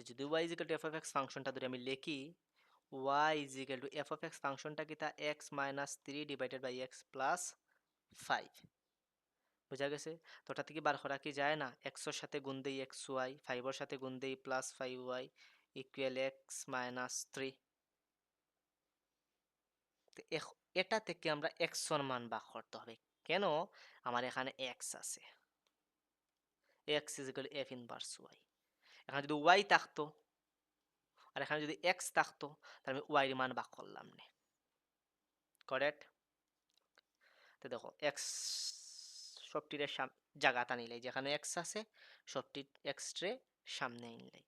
যদি Y is equal to F of X ফাংশনটা ধরে আমি লিখি Y is equal to F of X ফাংশনটা কিতা X minus 3 divided by X plus 5, বোঝা গেছে। তো ওটা থেকে বার করা কি যায় না, এক্সের সাথে গুণ দেই এক্স ওয়াই, 5-এর সাথে গুণ দেই plus 5y equal x minus 3। এটা থেকে আমরা এক্সর মান বাগ করতে হবে, কেন আমার এখানে এক্স আছে, X is equal F inverse Y, এখানে যদি ওয়াই থাকতো আর এখানে যদি এক্স থাকতো তাহলে আমি ওয়াই এর মান বাগ করলাম না, কারেক্ট। তো দেখো এক্স সবটির জায়গাটা নিলে যেখানে এক্স আছে সবটি এক্স রে সামনে নিলে,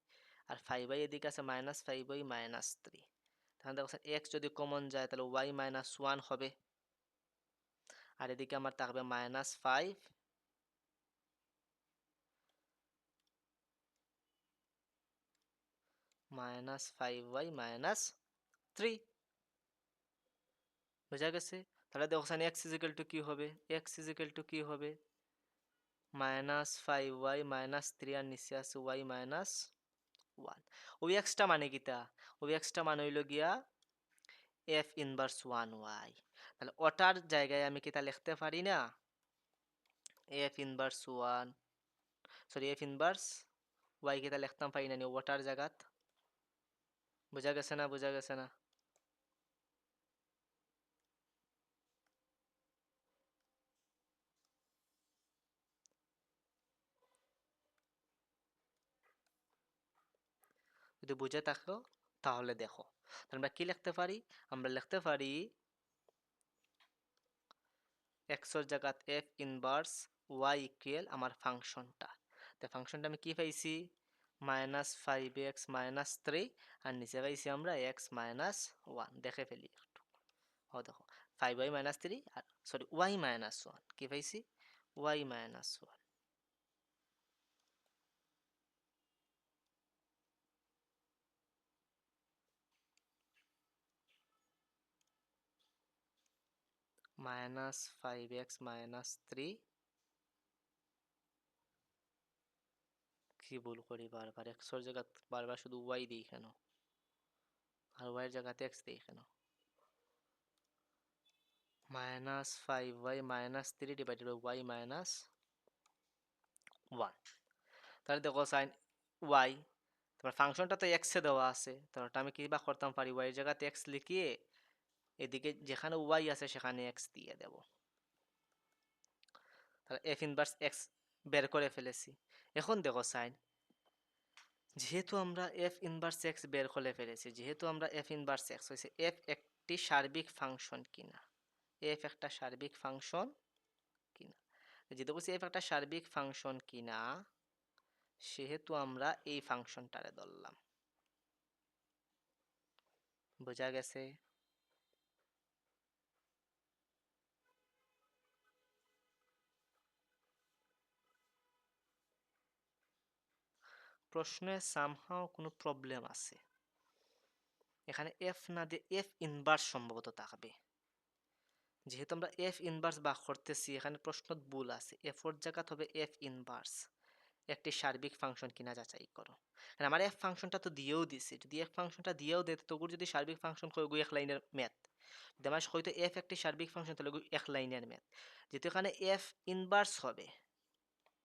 আর 5y এদিকে আছে -5y -3, তাহলে দেখো এক্স যদি কমন যায় তাহলে ওয়াই -1 হবে, আর এদিকে আমার থাকবে -5 -5y -3, বোঝা গেছে। তাহলে দেখো এক্স ইজিক্যাল টু কি হবে, এক্স ইজিক্যাল টু কি হবে -5y -3, আর নিচে আছে y -1। ওই এক্সটা মানে কিতা, ওই এক্সটা মানে হইল গিয়া এফ ইনভার্স 1y, তাহলে ওটার জায়গায় আমি কিতা লিখতে পারি না, F inverse 1, sorry F inverse Y কিতা লিখতাম পারি না নি ওটার জায়গাত, বোঝা গেছে না, বোঝা গেছে না। যদি বুঝে থাকো তাহলে দেখো, তাহলে আমরা কি লিখতে পারি, আমরা লিখতে পারি এক্সর জায়গাত এফ ইনভার্স ওয়াই ইকুয়াল আমার ফাংশনটা, তো ফাংশনটা আমি কি পাইছি -5x -3, আর নিচে পাইছি আমরা x -1, দেখে ফেলি একটু, ও দেখো 5y -3 আর সরি y -1 কি পাইছি y -1 -5x -3, কি ভুল করি বারবার এক্সর জায়গা বারবার শুধু ওয়াই দিই কেন, আর ওয়াইয়ের জায়গাতে এক্স দিই কেন, minus 5y minus 3 divided by y minus 1। তাহলে দেখো সাইন y, তোমার ফাংশনটা তো x এ দেওয়া আছে, তাহলে আমি কি বা করতাম পারি, y এর জায়গাতে x লিখিয়ে এদিকে যেখানে y আছে সেখানে x দিয়ে দেব। তাহলে f ইনভার্স x বের করে ফেলেছি। এখন দেখো সাইন, যেহেতু আমরা f ইনভার্স x বের করে ফেলেছি, যেহেতু আমরা f ইনভার্স x হয়েছে f একটি সার্বিক ফাংশন কিনা, f একটা সার্বিক ফাংশন কিনা, যেহেতু বলছি f একটা সার্বিক ফাংশন কিনা, সেহেতু আমরা এই ফাংশনটারে ধরলাম। বোঝা গেছে? প্রশ্নে সামহাও কোনো প্রবলেম আছে, এখানে f না দিয়ে f ইনভার্স সম্ভবত থাকবে। যেহেতু আমরা f ইনভার্স বাক করতেছি, এখানে প্রশ্ন ভুল আছে, f এর জায়গাতে হবে f ইনভার্স, একটি সার্বিক ফাংশন কিনা যাচাই করো। কারণ আমার f ফাংশনটা তো দিয়েও দিছে, যদি f ফাংশনটা দিয়েও দেয় তো যদি সার্বিক ফাংশন হয় এক লাইনের ম্যাথ, যদি আমার হয়তো f একটি সার্বিক ফাংশন তাহলে এক লাইনের ম্যাথ, যেহেতু এখানে f ইনভার্স হবে।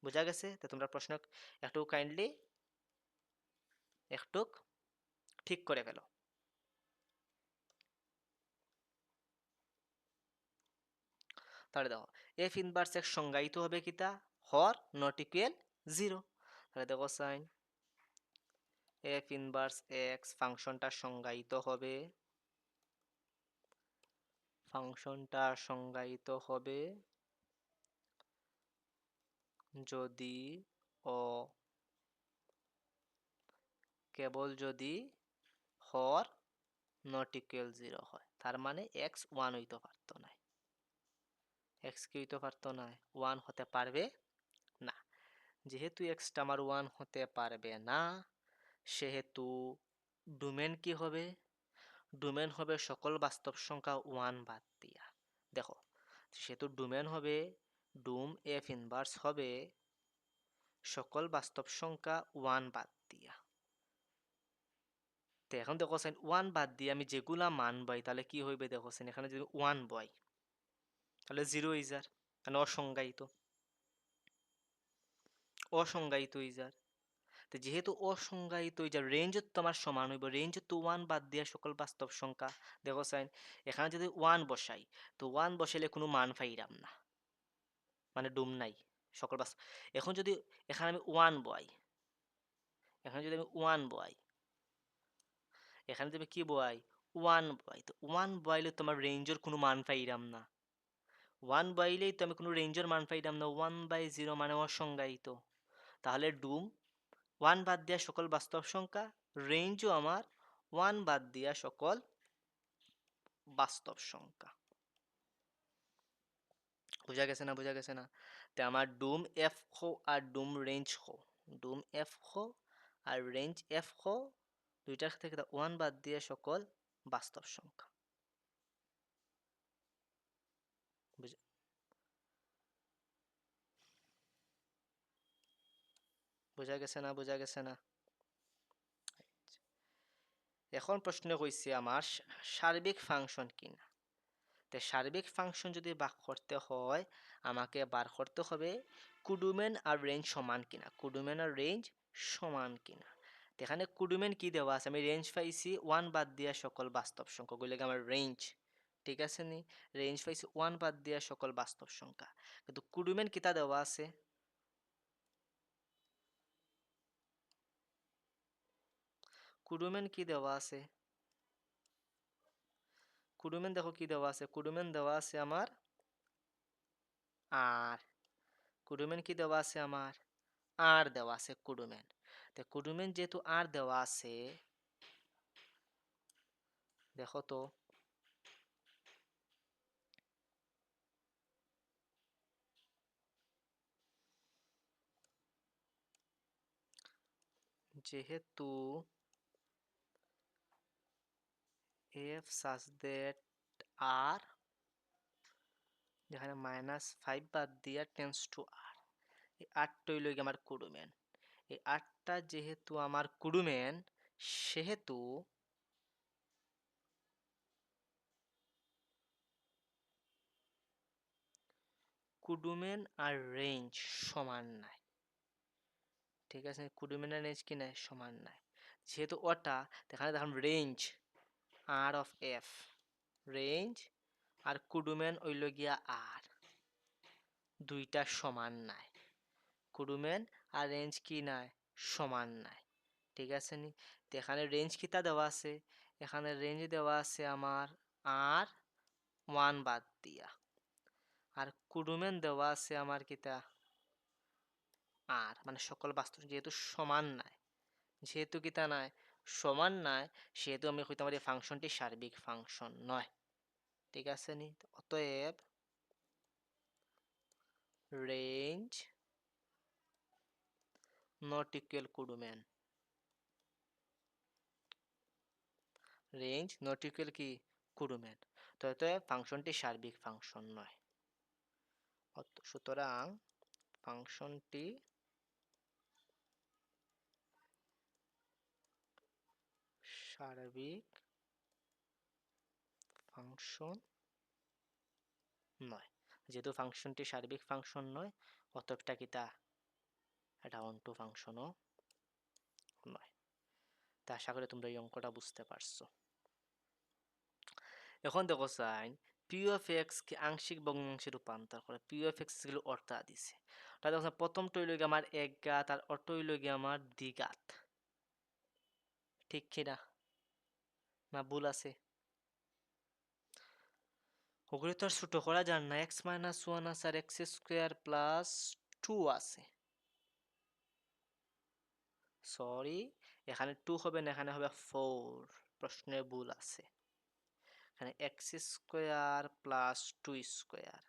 বোঝা গেছে? তো তোমরা প্রশ্ন একটু কাইন্ডলি একটু ঠিক করে ফেলো। তাহলে দেখো f ইনভার্স x সংজ্ঞায়িত হবে কিতা, হর নট ইকুয়াল 0। তাহলে দেখো সাইন f ইনভার্স x ফাংশনটা সংজ্ঞায়িত হবে, ফাংশনটা সংজ্ঞায়িত হবে যদি ও কেবল যদি হর নট ইকুয়াল 0 হয়, তার মানে x 1 হইতে পারতো না, x কি হইতে পারতো না, 1 হতে পারবে না। যেহেতু x টা আমার 1 হতে পারবে না, সেহেতু ডোমেন কি হবে, ডোমেন হবে সকল বাস্তব সংখ্যা 1 বাদ দিয়া। দেখো, সেহেতু ডোমেন হবে, ডোম f ইনভার্স হবে সকল বাস্তব সংখ্যা 1 বাদ দিয়া। তো এখন দেখো সেন 1 বাদ দিয়ে আমি যেগুলা মান পাই তাহলে কি হইবে, দেখো সেন এখানে যদি 1 পাই তাহলে 0 ইজার, মানে অসংজ্ঞায়িত, অসংজ্ঞায়িত ইজার। তো যেহেতু অসংজ্ঞায়িত ইজার, রেঞ্জ তো আমার সমান হইব, রেঞ্জ তো 1 বাদ দিয়া সকল বাস্তব সংখ্যা। দেখো সাইন এখানে যদি 1 বসাই, তো 1 বসাইলে কোনো মান পাইরাম না, মানে ডুম নাই সকল বাস্তব। এখন যদি এখানে আমি 1 বই, এখানে যদি আমি 1 বই, এখানে যদি আমি কি বই 1 বই, তো 1 বইলে তোমার রেঞ্জের কোনো মান পাইরাম না, 1 বাইলেই তো আমি কোনো রেঞ্জের মান পাইতাম না, 1/0 মানে অসংজ্ঞায়িত। তাহলে ডুম 1 বাদ দেওয়া সকল বাস্তব সংখ্যা, রেঞ্জও আমার 1 বাদ দেওয়া সকল বাস্তব সংখ্যা। বোঝা গেছে না, বোঝা গেছে না? তো আমার ডুম এফ হো আর ডুম রেঞ্জ হো, ডুম এফ হো আর রেঞ্জ এফ হো, দুইটার থেকে 1 বাদ দিয়ে সকল বাস্তব সংখ্যা। বোঝা গেছে না, বোঝা গেছে না? এখন প্রশ্ন কইছে আমার সার্বিক ফাংশন কিনা। তো সার্বিক ফাংশন যদি বার করতে হয়, আমাকে বার করতে হবে কুডুমেন আর রেঞ্জ সমান কিনা, কুডুমেন আর রেঞ্জ সমান কিনা। এখানে কুডুমেন কি দেওয়া আছে, আমি রেঞ্জ পাইছি 1 বাদ দিয়া সকল বাস্তব সংখ্যা, গুলো আমার রেঞ্জ, ঠিক আছে নি, রেঞ্জ পাইছি 1 বাদ দিয়া সকল বাস্তব সংখ্যা, কিন্তু কুডুমেন কিতা দেওয়া আছে, কুডুমেন কি দেওয়া আছে, কুডুমেন দেখো কি দেওয়া আছে, কুডুমেন দেওয়া আছে আমার আর, কুডুমেন কি দেওয়া আছে আমার আর দেওয়া আছে কুডুমেন। তো কুডুমেন যেহেতু আর দেওয়া আছে, দেখো তো যেহেতু f such that r, যেখানে -5 বাদ দিয়া টেন্স টু r, এই আরটা হইল আমার কুডুমেন, এই আরটা যেহেতু আমার কুডুমেন, সেহেতু কুডুমেন আর রেঞ্জ সমান নাই, ঠিক আছে? কুডুমেন আর রেঞ্জ কি নাই, সমান নাই। যেহেতু ওটা এখানে দেখলাম range R of f, range আর কুডুমেন হইল গিয়া আর, দুইটা সমান নাই। কুডুমেন আর রেঞ্জ কি নাই, সমান নাই, ঠিক আছে নি? তো এখানে রেঞ্জ কিতা দেওয়া আছে, এখানে রেঞ্জ দেওয়া আছে আমার আর 1 বাদ দিয়া, আর কুডুমেন দেওয়া আছে আমার কিতা আর, মানে সকল বাস্তব যেহেতু সমান নাই, যেহেতু কিতা নাই, সমান নাই, সেহেতু আমি কইতে পারি ফাংশনটি সার্বিক ফাংশন নয়, ঠিক আছে নি? অতএব range not equal codomain, range not equal কি, কুডুমেন, তো অতএব ফাংশনটি সার্বিক ফাংশন নয়। সুতরাং ফাংশনটি সার্বিক ফাংশন নয়। যেহেতু ফাংশনটি সার্বিক ফাংশন নয়, অতএবটা কিতা, এটা অনটু ফাংশনও নয়। তা আশা করি তোমরা এই অঙ্কটা বুঝতে পারছো। এখন দেখো সাইন পি অফ এক্স কে আংশিক ভগ্নাংশে রূপান্তর করে, পি অফ এক্স গুলো অর্থা দিছে, তাহলে দেখো প্রথমটা হইল গিয়ে আমার এক ঘাত আর অটো হইল গিয়ে আমার দ্বিঘাত, ঠিক কিনা, না ভুল আছে? ওগুলো তো আর ছোট করা যান না, এক্স মাইনাস ওয়ান আছে আর এক্স স্কোয়ার প্লাস টু আছে, সরি এখানে টু হবে না, এখানে হবে ফোর, প্রশ্নে ভুল আছে, এখানে x square plus two square,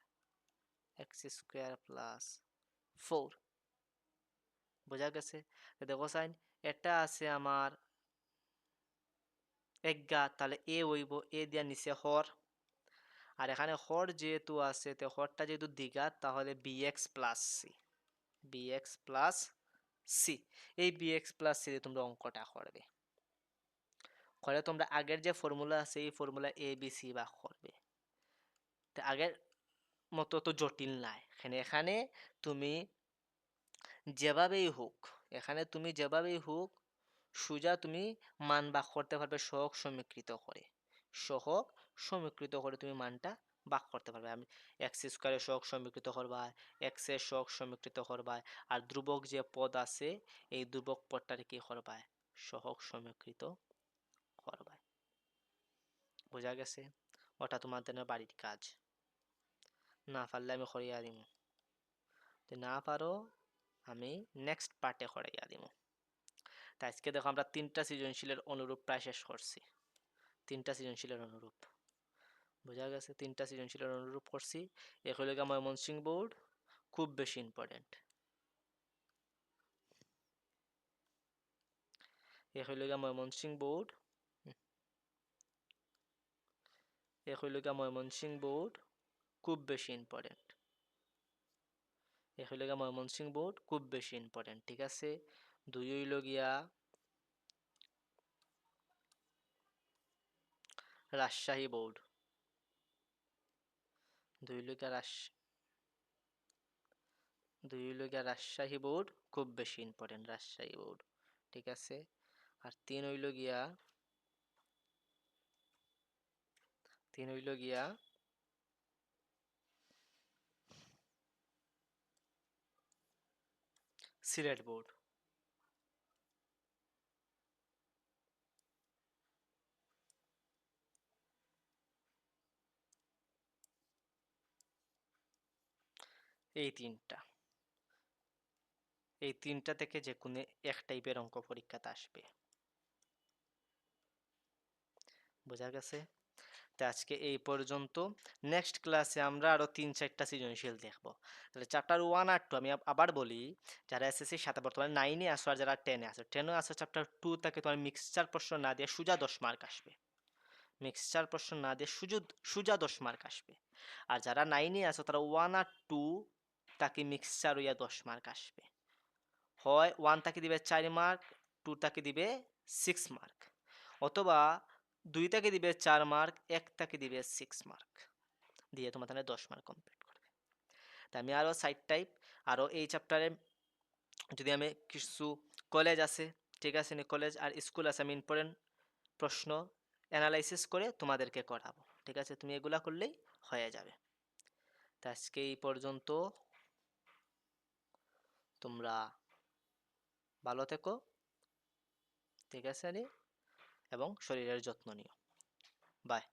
x square plus four, বোঝা গেছে? দেখো সাইন এটা আছে আমার এক ঘাত, তাহলে এ হইব, এ দিয়া নিচে হর, আর এখানে হর যেহেতু আছে, তো হরটা যেহেতু দ্বিঘাত, তাহলে b x plus c, b x plus c, এই বিএক্স প্লাস সি দিয়ে তোমরা অঙ্কটা করবে, করে তোমরা আগের যে ফর্মুলা আছে এই ফর্মুলা এ বি সি বা করবে, তো আগের মতো তো জটিল নাই, এখানে এখানে তুমি যেভাবেই হোক, এখানে তুমি যেভাবেই হোক সোজা তুমি মান বাক করতে পারবে, সহগ সমীকৃত করে, সহগ সমীকৃত করে তুমি মানটা বাক করতে পারবে। আমি এক্স স্কোয়ারের সহগ সমীকৃত করবা, এক্স এর সহগ সমীকৃত করবা, আর ধ্রুবক যে পদ আছে এই ধ্রুবক পদটার কি করবা, সহগ সমীকৃত করবা, বোঝা গেছে? ওটা তোমাদের বাড়ির কাজ, না পারলে আমি করিয়া দিব, যদি না পারো আমি নেক্সট পার্টে করাইয়া দিব। তা আজকে দেখো আমরা তিনটা সৃজনশীলের অনুরূপ প্রায় শেষ করছি, তিনটা সৃজনশীলের অনুরূপ, বোঝা গেছে? তিনটা সৃজনশীলের অনুরূপ করছি। এক হইল গিয়ে ময়মনসিংহ বোর্ড, খুব বেশি ইম্পর্টেন্ট, এক হইল গিয়ে ময়মনসিংহ বোর্ড, এক হইল গিয়ে ময়মনসিংহ বোর্ড খুব বেশি ইম্পর্টেন্ট, এক হইল গিয়ে ময়মনসিংহ বোর্ড খুব বেশি ইম্পর্টেন্ট, ঠিক আছে? দুই হইল গিয়া রাজশাহী বোর্ড, দুই হইল গিয়া রাজশাহী বোর্ড খুব বেশি ইম্পর্টেন্ট, রাজশাহী বোর্ড, ঠিক আছে? আর তিন হইল গিয়া সিলেট বোর্ড, এই তিনটা, এই তিনটা থেকে যে কোনো এক টাইপের অঙ্ক পরীক্ষাতে আসবে, বোঝা গেছে? তো আজকে এই পর্যন্ত, নেক্সট ক্লাসে আমরা আরো 3-4টা সৃজনশীল দেখবো। তাহলে চ্যাপ্টার 1 আর 2 আমি আবার বলি, যারা এসএসসি সাথে বর্তমানে 9-এ আসো আর যারা 10-এ আসো, 10-এ আসো চ্যাপ্টার 2 থেকে তোমার মিক্সচার প্রশ্ন না দিয়ে সোজা 10 মার্ক আসবে, মিক্সচার প্রশ্ন না দিয়ে সোজা 10 মার্ক আসবে, আর যারা 9-এ আসো তারা 1 আর 2 তাকে মিক্সচার হইয়া 10 মার্ক আসবে, হয় 1 তাকে দিবে 4 মার্ক, 2 তাকে দিবে 6 মার্ক, অথবা 2 তাকে দিবে 4 মার্ক, 1 তাকে দিবে 6 মার্ক, দিয়ে তোমার তাহলে 10 মার্ক কমপ্লিট করবে। তা আমি আরও সাইড টাইপ আরও এই চ্যাপ্টারে যদি আমি কিছু কলেজ আছে, ঠিক আছে নি, কলেজ আর স্কুল আছে, আমি ইম্পর্টেন্ট প্রশ্ন অ্যানালাইসিস করে তোমাদেরকে করাবো, ঠিক আছে? তুমি এগুলা করলেই হয়ে যাবে। তা আজকে এই পর্যন্ত, তোমরা ভালো থেকো, ঠিক আছে নি, এবং শরীরের যত্ন নিও। বাই।